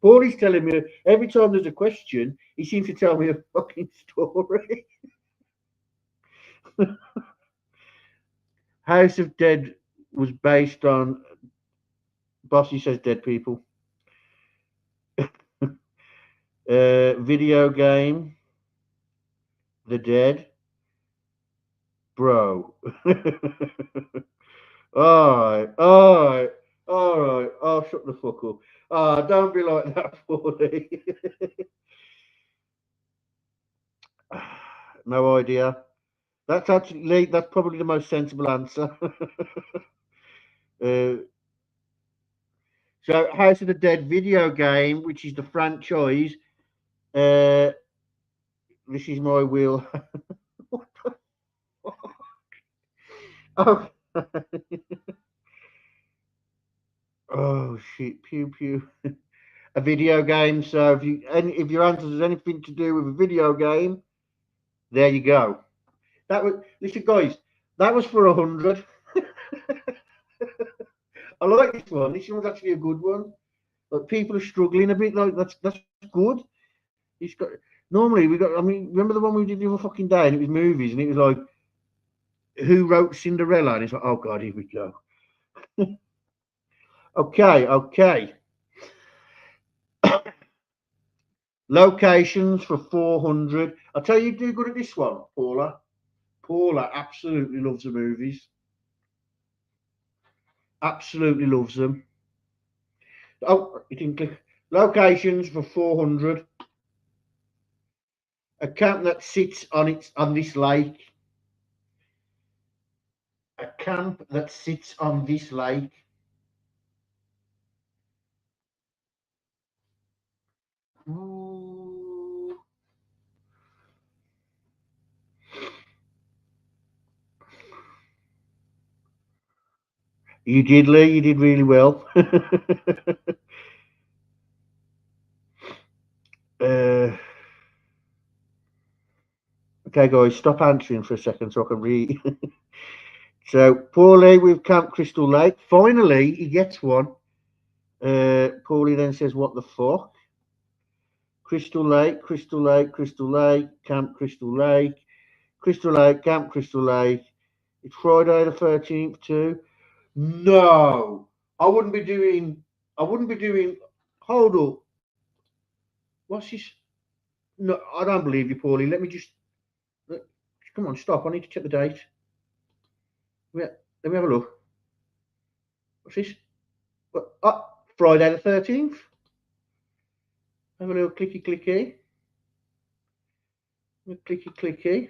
Speaker 2: Paulie's telling me every time there's a question, he seems to tell me a fucking story. House of Dead was based on, Bossy says dead people. Video game, The Dead. Bro. Alright, alright, alright. Oh, shut the fuck up. Ah, don't be like that, Paulie. No idea. That's probably the most sensible answer. So, House of the Dead video game, which is the franchise. This is my wheel. What the fuck? Oh. Oh shit! Pew pew. A video game. So if your answer has anything to do with a video game, there you go. Listen, guys. That was for 100. I like this one. This one's actually a good one. Like people are struggling a bit. Like that's good. It's got normally we got. I mean, remember the one we did the other fucking day, and it was movies, and it was like, who wrote Cinderella? And it's like, oh god, here we go. Okay. Locations for 400. I'll tell you, do good at this one, Paula. Paula absolutely loves the movies. Absolutely loves them. Oh, you didn't click. Locations for 400. A camp that sits on this lake. A camp that sits on this lake. Ooh. You did, Lee. You did really well. Okay, guys, stop answering for a second so I can read. So, Paulie with Camp Crystal Lake. Finally, he gets one. Paulie then says, what the fuck? Crystal Lake, Crystal Lake, Crystal Lake, Camp Crystal Lake, Crystal Lake, Camp Crystal Lake. It's Friday the 13th too. No, I wouldn't be doing, hold up. What's this? No, I don't believe you, Paulie. Let me just, come on, stop. I need to check the date. Let me have a look. What's this? What? Friday the 13th. Have a little clicky clicky. Clicky clicky.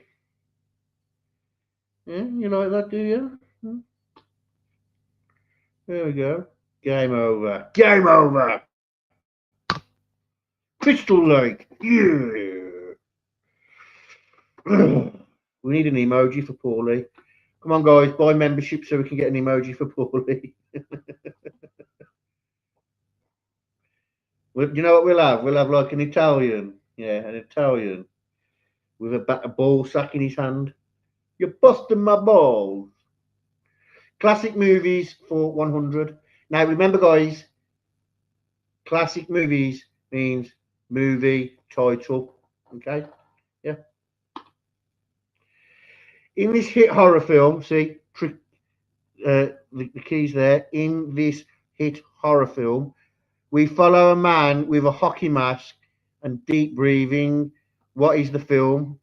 Speaker 2: Yeah, you like that, do you? There we go. Game over. Game over. Crystal Lake. Yeah. We need an emoji for Paulie. Come on, guys, buy membership so we can get an emoji for Paulie. Well, you know what we'll have? We'll have like an Italian. Yeah, an Italian with a ball sack in his hand. You're busting my balls. Classic movies for 100. Now, remember, guys, classic movies means movie title. Okay? Yeah. In this hit horror film, see, the keys there. In this hit horror film, we follow a man with a hockey mask and deep breathing. What is the film?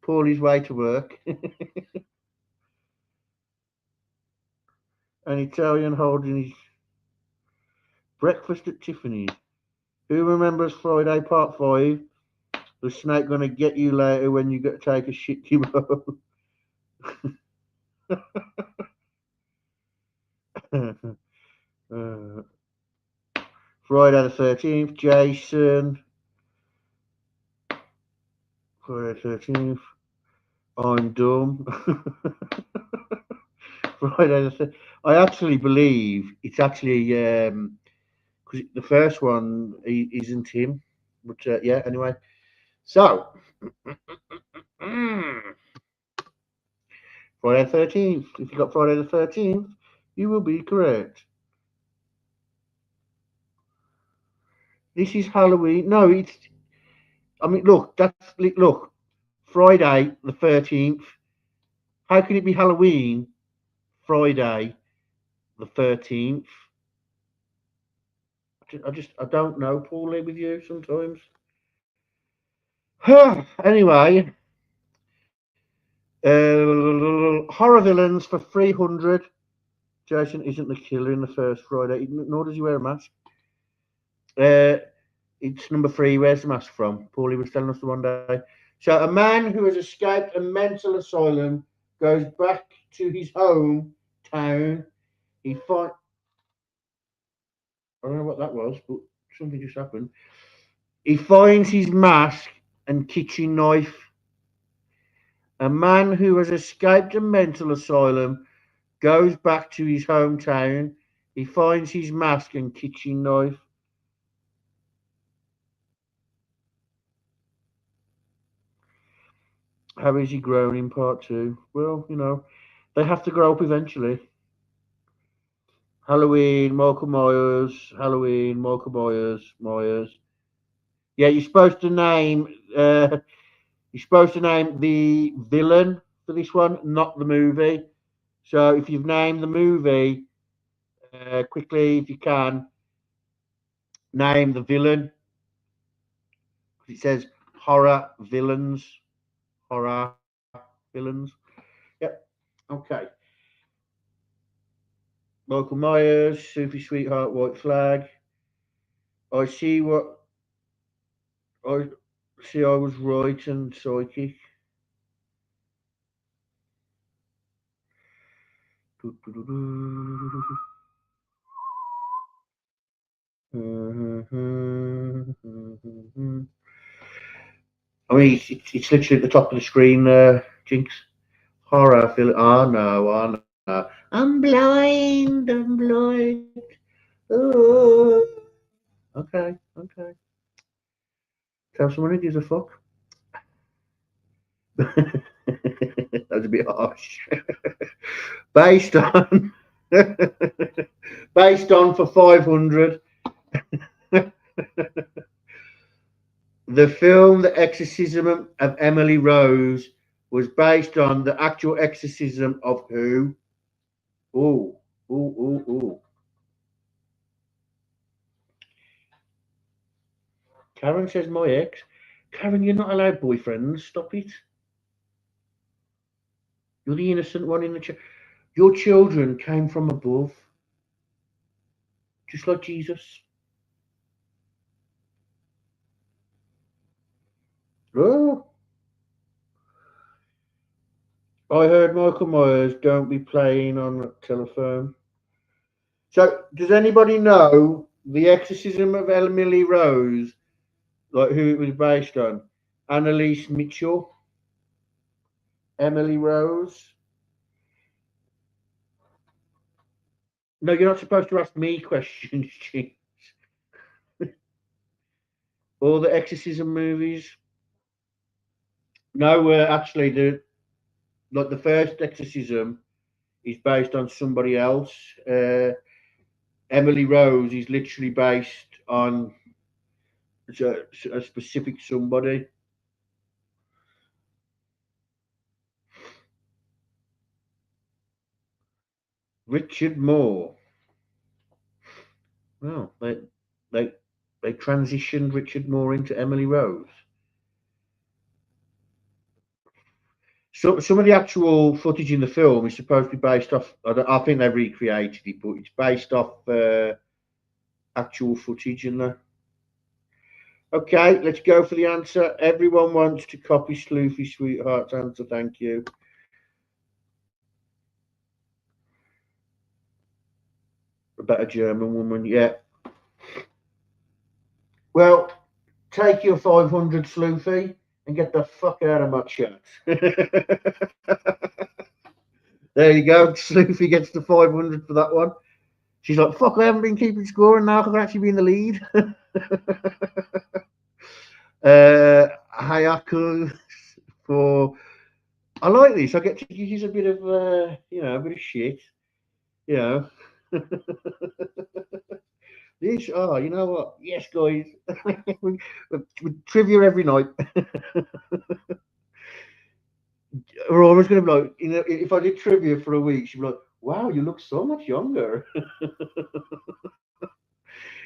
Speaker 2: Paulie's Way to Work. An Italian holding his breakfast at Tiffany's. Who remembers Friday Part 5? The snake gonna get you later when you got to take a shit, Kimbo. Friday the 13th, Jason. Friday the 13th. I'm dumb. Friday the 13th. I actually believe it's actually because the first one isn't him. But yeah, anyway. So Friday the 13th. If you got Friday the 13th, you will be correct. This is Halloween. No, it's. I mean, look. Look. Friday the 13th. How can it be Halloween? Friday the 13th. I don't know, Paulie, with you sometimes. Anyway, horror villains for 300. Jason isn't the killer in the first Friday, nor does he wear a mask. It's number 3. Where's the mask from? Paulie was telling us the one day. So, a man who has escaped a mental asylum goes back to his hometown. He finds. I don't know what that was, but something just happened. He finds his mask and kitchen knife. A man who has escaped a mental asylum goes back to his hometown. He finds his mask and kitchen knife. How is he grown in part 2? Well, you know, they have to grow up eventually. Halloween, Michael Myers. Halloween, Michael Myers. Yeah, you're supposed to name. You're supposed to name the villain for this one, not the movie. So if you've named the movie, quickly, if you can, name the villain. It says horror villains. Horror villains. Yep. Okay. Michael Myers, Sophie Sweetheart, White Flag. I see what I see. I was right and psychic. I mean, it's literally at the top of the screen, Jinx. Horror film. Oh no, oh no. I'm blind, I'm blind. Oh. Okay, okay. Tell someone who gives a fuck. That's a bit harsh. Based on based on for 500. The film The Exorcism of Emily Rose was based on the actual exorcism of who? Ooh, ooh, ooh, ooh. Karen says my ex. Karen, you're not allowed boyfriends. Stop it. You're the innocent one in the Your children came from above, just like Jesus. Oh. I heard Michael Myers don't be playing on the telephone. So, does anybody know the exorcism of Emily Rose, like who it was based on? Annalise Mitchell. Emily Rose. No, you're not supposed to ask me questions, James. All the exorcism movies. No, actually, the first exorcism is based on somebody else. Emily Rose is literally based on a specific somebody. Richard Moore. Well, they transitioned Richard Moore into Emily Rose. So some of the actual footage in the film is supposed to be based off. I think they recreated it, but it's based off actual footage in there. Okay, let's go for the answer. Everyone wants to copy Sloofy Sweetheart's answer. Thank you. A better German woman, yeah. Well, take your 500, Sloofy, and get the fuck out of my chat. There you go. Sloofy gets the 500 for that one. She's like, fuck, I haven't been keeping score, and now I can actually be in the lead. Hayaku for I like this. I get to use a bit of, a bit of shit. You know. This, oh, you know what? Yes, guys. we trivia every night. We're always going to be like, if I did trivia for a week, she'd be like, wow, you look so much younger.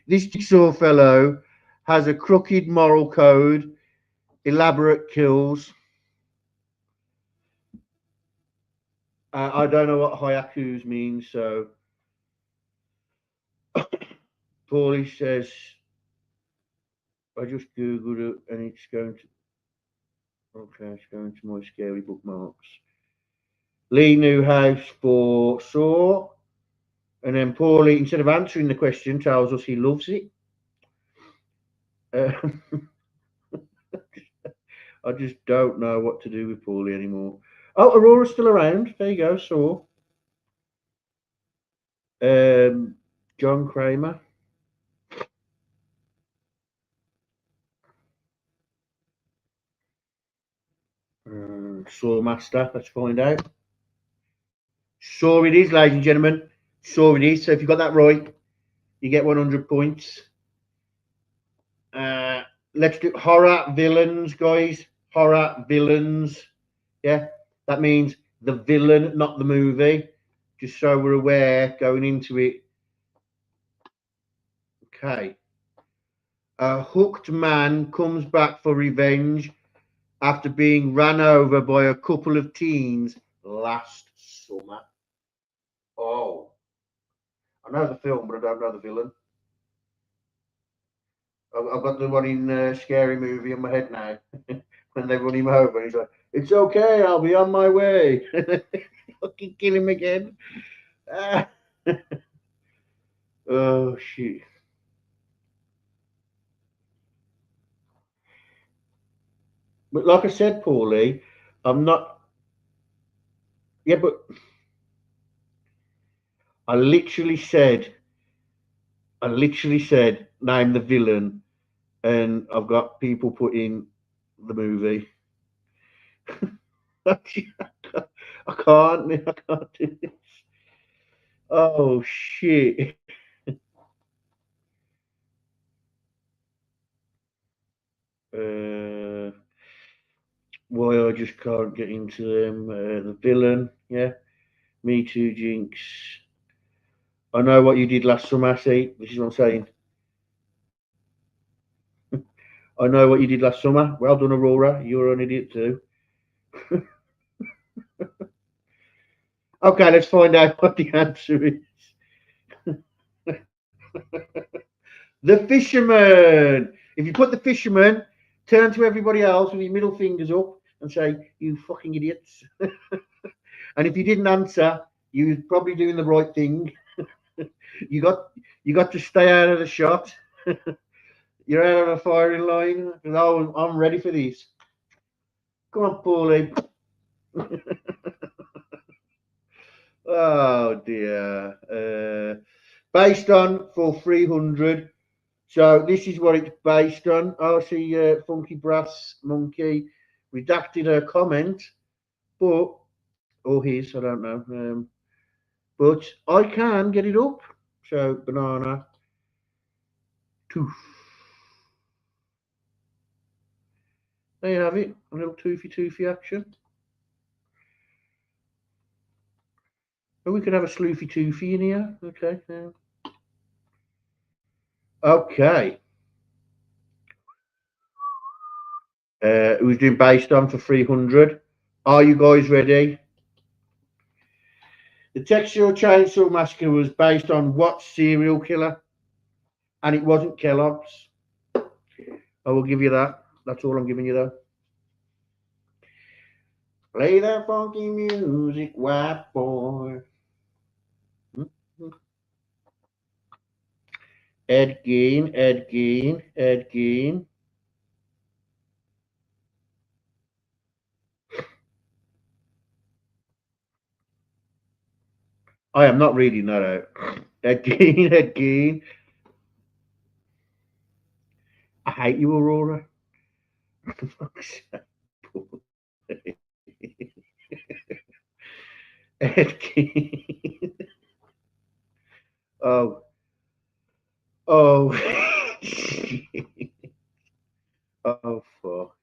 Speaker 2: This jigsaw fellow has a crooked moral code, elaborate kills. I don't know what haikus means, so Paulie says, I just Googled it and it's going to, okay, it's going to my scary bookmarks. Lee Newhouse for Saw. And then Paulie, instead of answering the question, tells us he loves it. I just don't know what to do with Paulie anymore. Oh, Aurora's still around. There you go, Saw. John Kramer. Saw Master. Let's find out. Saw it is, ladies and gentlemen. Saw it is. So if you got that right, you get 100 points. Let's do horror villains, guys. Horror villains. Yeah, that means the villain, not the movie. Just so we're aware going into it. Okay. A hooked man comes back for revenge after being ran over by a couple of teens last summer. Oh, I know the film, but I don't know the villain. I've got the one in Scary Movie in my head now. When they run him over, and he's like, "It's okay, I'll be on my way." Fucking kill him again. Oh shit. But like I said, Paulie, I'm not. Yeah, but I literally said, name the villain, and I've got people putting the movie. I can't. I can't do this. Oh shit. Why I just can't get into them. The villain, yeah. Me too, Jinx. I know what you did last summer, see? This is what I'm saying. I know what you did last summer. Well done, Aurora. You're an idiot too. Okay, let's find out what the answer is. The fisherman. If you put the fisherman, turn to everybody else with your middle fingers up and say, "You fucking idiots." And if you didn't answer, you was probably doing the right thing. you got to stay out of the shot. You're out of the firing line. No, I'm ready for this. Come on, Paulie. Oh dear. Based on for 300. So this is what it's based on. I see Funky Brass Monkey redacted her comment, but or his, I don't know. But I can get it up. So banana tooth. There you have it. A little toothy action. Oh, we could have a sloofy toothy in here. Okay. Okay. It was doing based on for 300. Are you guys ready? The Texas Chainsaw Massacre was based on what serial killer? And it wasn't Kellogg's. I will give you that. That's all I'm giving you, though. Play that funky music, white boy. Ed Gein, Ed Gein, Ed Gein. I am not reading that out. Ed Gein, Ed Gein. I hate you, Aurora. Ed Gein. Oh. Oh. Oh, fuck.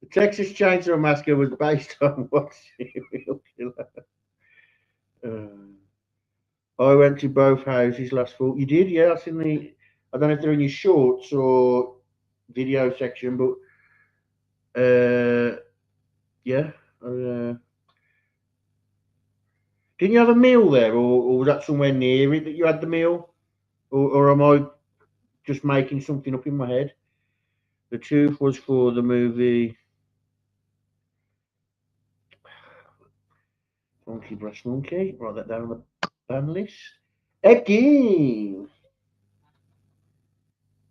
Speaker 2: The Texas Chainsaw Massacre was based on what serial killer? I went to both houses last fall. You did, yeah. That's in the. I don't know if they're in your shorts or video section, but yeah. Didn't you have a meal there, or was that somewhere near it that you had the meal, or am I just making something up in my head? The truth was for the movie Monkey Brass Monkey. Write that down on the ban list. Ed Gein.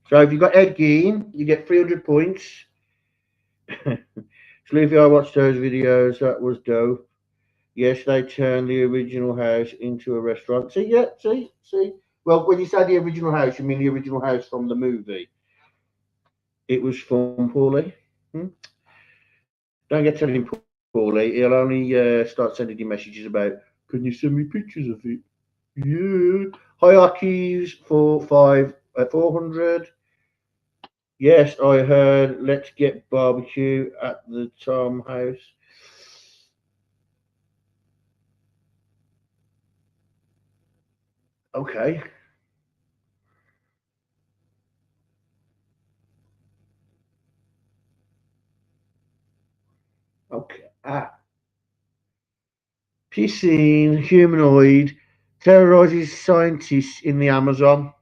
Speaker 2: So if you got Ed Gein, you get 300 points. Sleepy, I watched those videos. That was dope. Yes, they turned the original house into a restaurant. See, yeah, see. Well, when you say the original house, you mean the original house from the movie. It was fun, Paulie. Hmm? Don't get telling Paulie. He'll only start sending you messages about, can you send me pictures of it? Yeah. Hierarchies 400. Yes, I heard. Let's get barbecue at the Tom House. Okay. Okay. Piscine humanoid terrorizes scientists in the Amazon.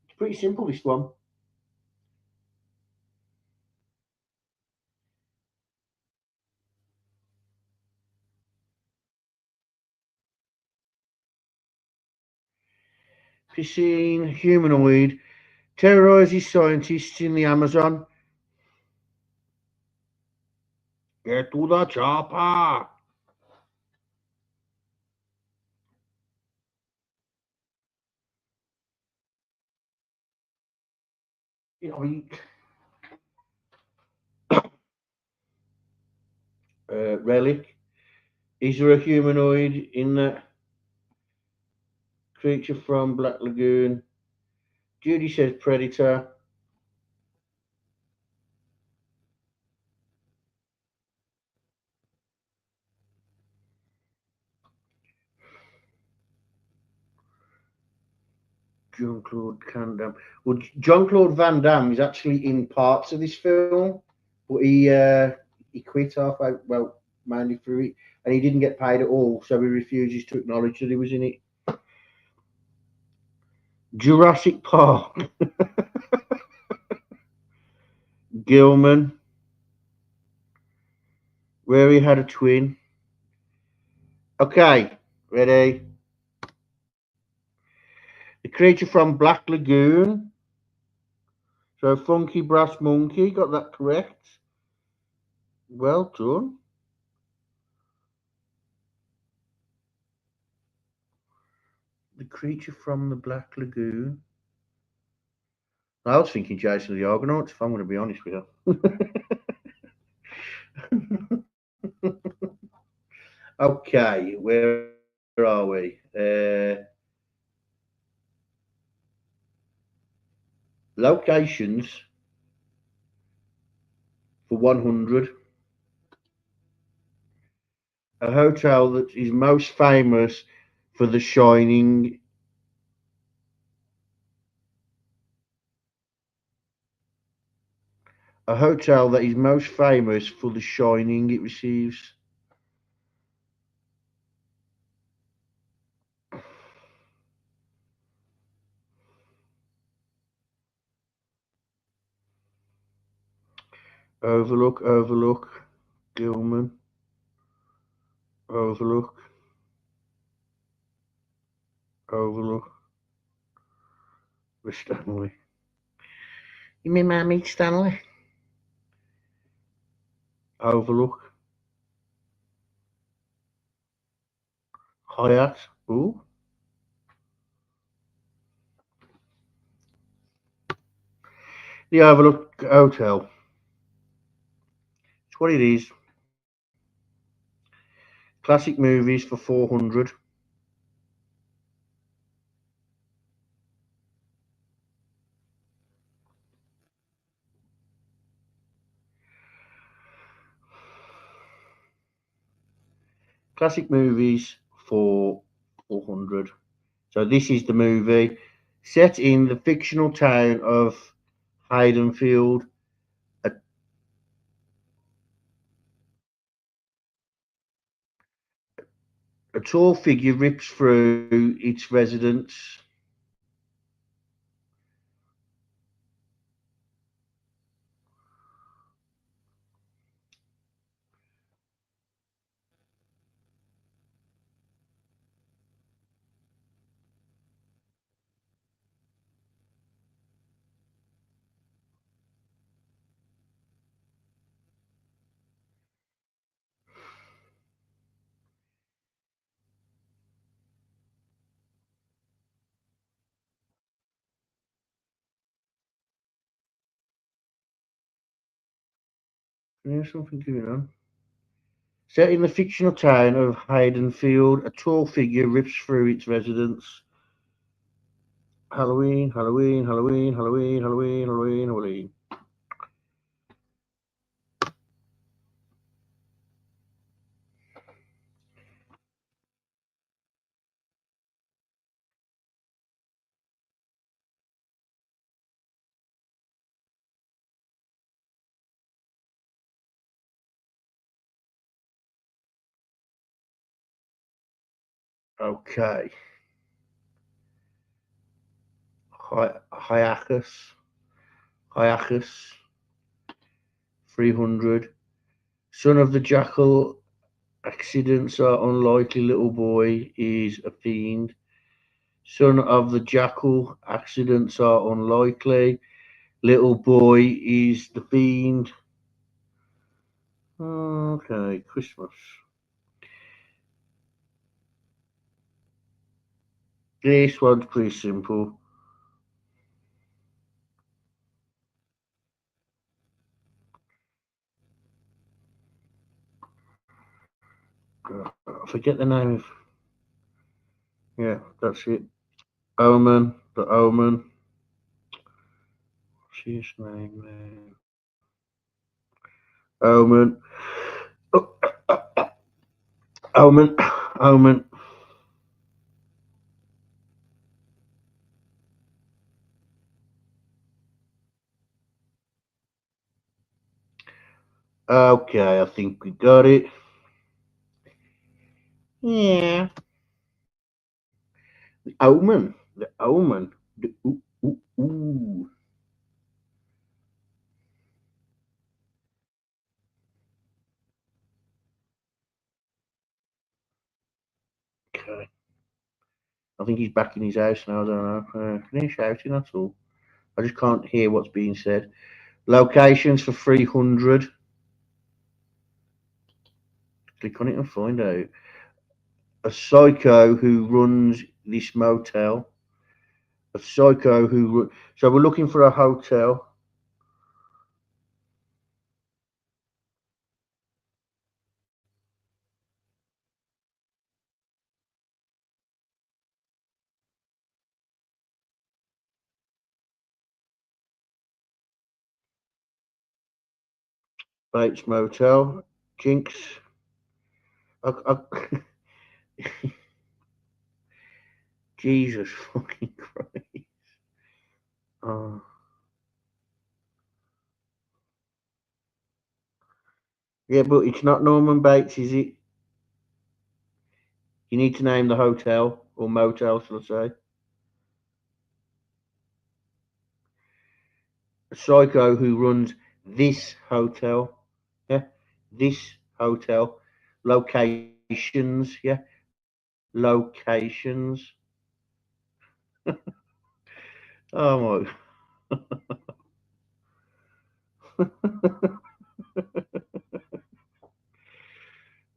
Speaker 2: It's pretty simple, this one. Piscine humanoid terrorizes scientists in the Amazon. Get to the chopper. You know, relic. Is there a humanoid in that creature from Black Lagoon? Judy says predator. Jean Claude Van Damme. Well, Jean Claude Van Damme is actually in parts of this film, but he quit halfway. Well, mainly through it, and he didn't get paid at all, so he refuses to acknowledge that he was in it. Jurassic Park. Gilman, where he had a twin. Okay, ready. The creature from Black Lagoon. So Funky Brass Monkey, got that correct. Well done. The creature from the Black Lagoon. I was thinking Jason the Argonauts, if I'm going to be honest with you. Okay, where are we? Locations for 100. A hotel that is most famous for The Shining. A hotel that is most famous for The Shining. It receives. Overlook, Gilman, Overlook, with Stanley. You mean my meet Stanley? Overlook, Hyatt, ooh. The Overlook Hotel. It's what it is. Classic movies for 400. Classic movies for 400. So this is the movie set in the fictional town of Haydenfield. A, a tall figure rips through its residence. There's something going on. Set in the fictional town of Haydenfield, a tall figure rips through its residence. Halloween, Halloween, Halloween, Halloween, Halloween, Halloween, Halloween. Okay. Hiatus. Hiatus. 300. Son of the Jackal. Accidents are unlikely. Little boy is a fiend. Son of the Jackal. Accidents are unlikely. Little boy is the fiend. Okay, Christmas. This one's pretty simple. I forget the name of. Yeah, that's it. Omen. The Omen. What's his name there? Omen. Oh, Omen. Omen. Okay, I think we got it. Yeah. The Omen. The Omen. The, ooh, ooh, ooh. Okay. I think he's back in his house now. I don't know. Can hear shouting? That's all. I just can't hear what's being said. Locations for 300. Click on it and find out. A psycho who runs this motel. A psycho who. So we're looking for a hotel. Bates Motel. Jinx. I, Jesus fucking Christ. Oh. Yeah, but it's not Norman Bates, is it? You need to name the hotel or motel, shall I say. A psycho who runs this hotel. Yeah, this hotel. Locations. Yeah, locations. Oh my.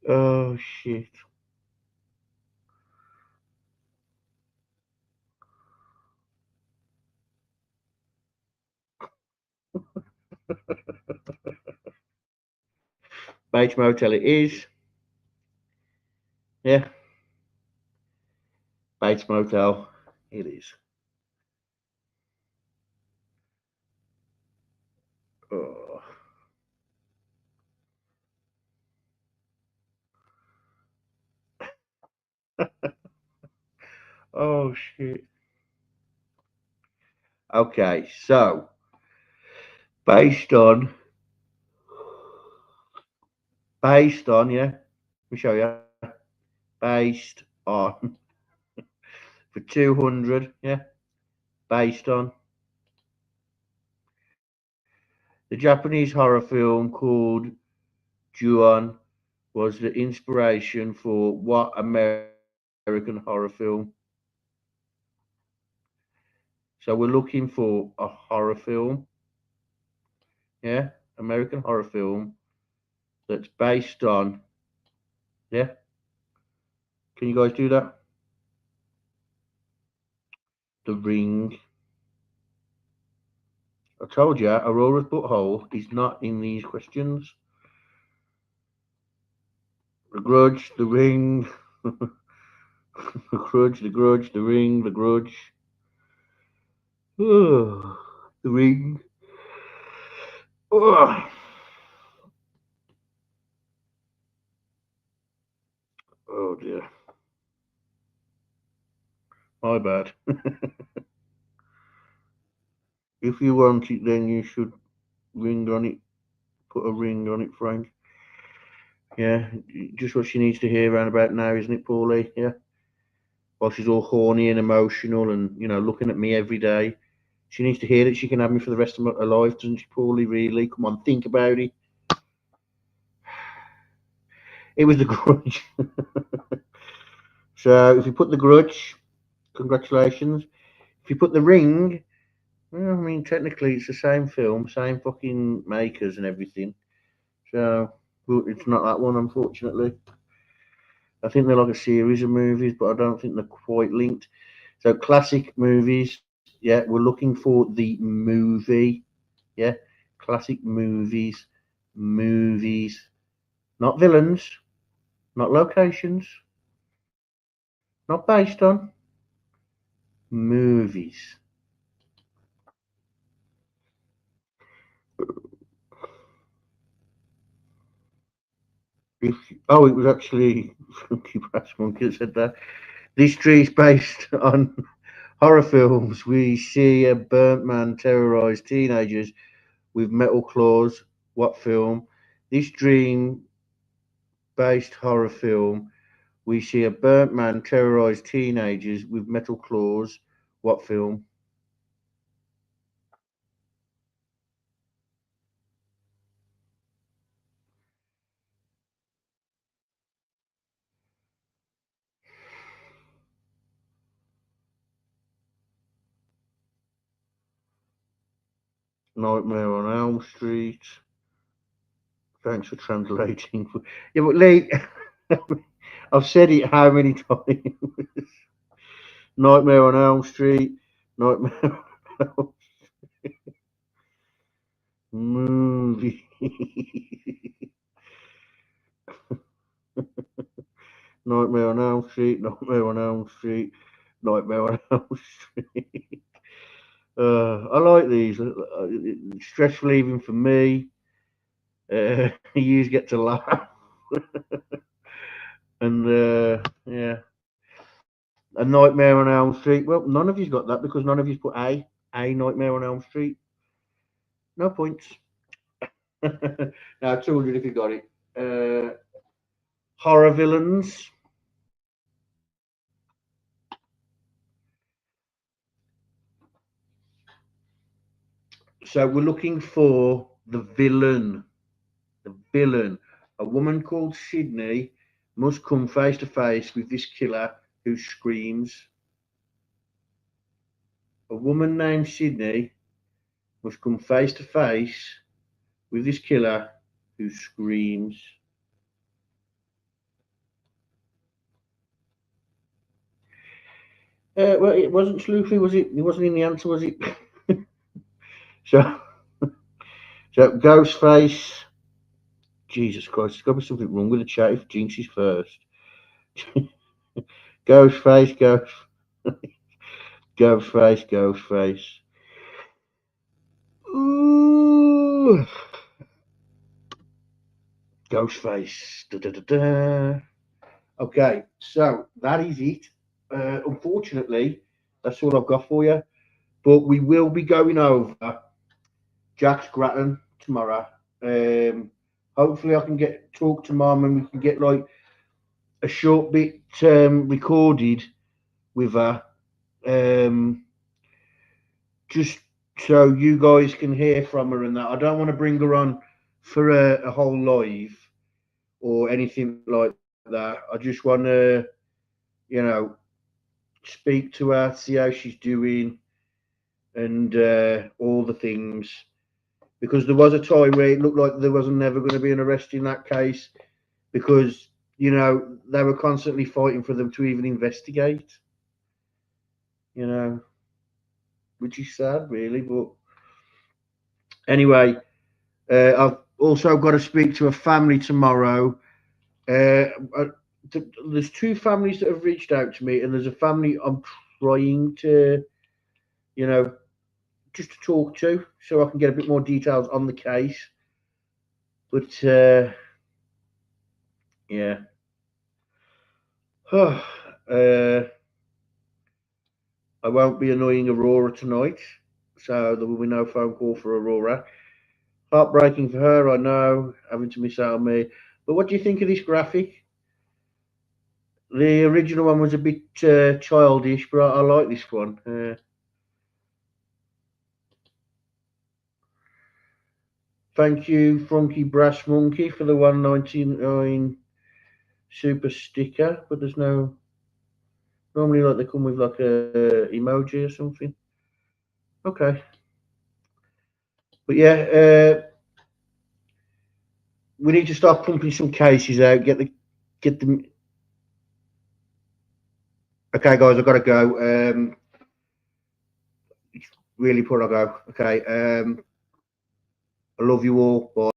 Speaker 2: Oh shit. Bates Motel it is. Yeah. Bates Motel. It is. Oh. Oh shit. Okay, so based on yeah. Let me show you. Based on for 200, yeah. Based on the Japanese horror film called Ju-on was the inspiration for what American horror film? So we're looking for a horror film, yeah, American horror film that's based on, yeah. Can you guys do that? The Ring. I told you, Aurora's butthole is not in these questions. The Grudge, The Ring, The Grudge, The Grudge, The Ring, The Grudge. Oh, The Ring. Oh, oh dear. My bad. If you want it, then you should ring on it. Put a ring on it, Frank. Yeah, just what she needs to hear around about now, isn't it, Paulie? Yeah. While she's all horny and emotional and, looking at me every day. She needs to hear that she can have me for the rest of her life, doesn't she, Paulie? Really? Come on, think about it. It was The Grudge. So if you put The Grudge, congratulations. If you put The Ring, well, I mean, technically it's the same film, same fucking makers and everything. So it's not that one, unfortunately. I think they're like a series of movies, but I don't think they're quite linked. So classic movies, yeah, we're looking for the movie, yeah, classic movies, not villains, not locations, not based on movies. If, oh, it was actually Funky Brass Monkey that said that. This tree is based on horror films. We see a burnt man terrorize teenagers with metal claws. What film? This dream based horror film. We see a burnt man terrorize teenagers with metal claws. What film? Nightmare on Elm Street. Thanks for translating. Yeah, but Lee, I've said it how many times? Nightmare on Elm Street. Nightmare on Elm movie. Nightmare on Elm Street. Nightmare on Elm Street. Nightmare on Elm Street. I like these. Stress relieving for me. You get to laugh. And yeah, A Nightmare on Elm Street. Well, none of you's got that because none of you's put A Nightmare on Elm Street. No points. Now, 200 if you got it. Horror villains. So we're looking for the villain. The villain. A woman called Sydney must come face to face with this killer who screams. A woman named Sydney must come face to face with this killer who screams. Well, it wasn't Sloopy, was it? It wasn't in the answer, was it? so, so Ghostface. Jesus Christ, there's got to be something wrong with the chat if Jinx is first. Ghost face, ghost. Ghost face, ghost face. Ooh. Ghost face. Da, da, da, da. Okay, so that is it. Unfortunately, that's all I've got for you. But we will be going over Jack Grattan tomorrow. Hopefully, I can talk to Mum and we can get like a short bit recorded with her, just so you guys can hear from her and that. I don't want to bring her on for a whole live or anything like that. I just want to, you know, speak to her, see how she's doing, and all the things. Because there was a time where it looked like there wasn't never going to be an arrest in that case, because you know they were constantly fighting for them to even investigate. You know, which is sad, really. But anyway, I've also got to speak to a family tomorrow. Uh, there's two families that have reached out to me, and there's a family I'm trying to, you know, just to talk to, so I can get a bit more details on the case. But yeah, I won't be annoying Aurora tonight, so there will be no phone call for Aurora. Heartbreaking for her, I know, having to miss out on me. But what do you think of this graphic? The original one was a bit childish, but I like this one. Thank you, Funky Brass Monkey, for the 199 super sticker. But there's no. Normally, like they come with like a emoji or something. Okay. But yeah, we need to start pumping some cases out. Get them. Okay, guys, I've got to go. Really poor I go. Okay. I love you all. Bye.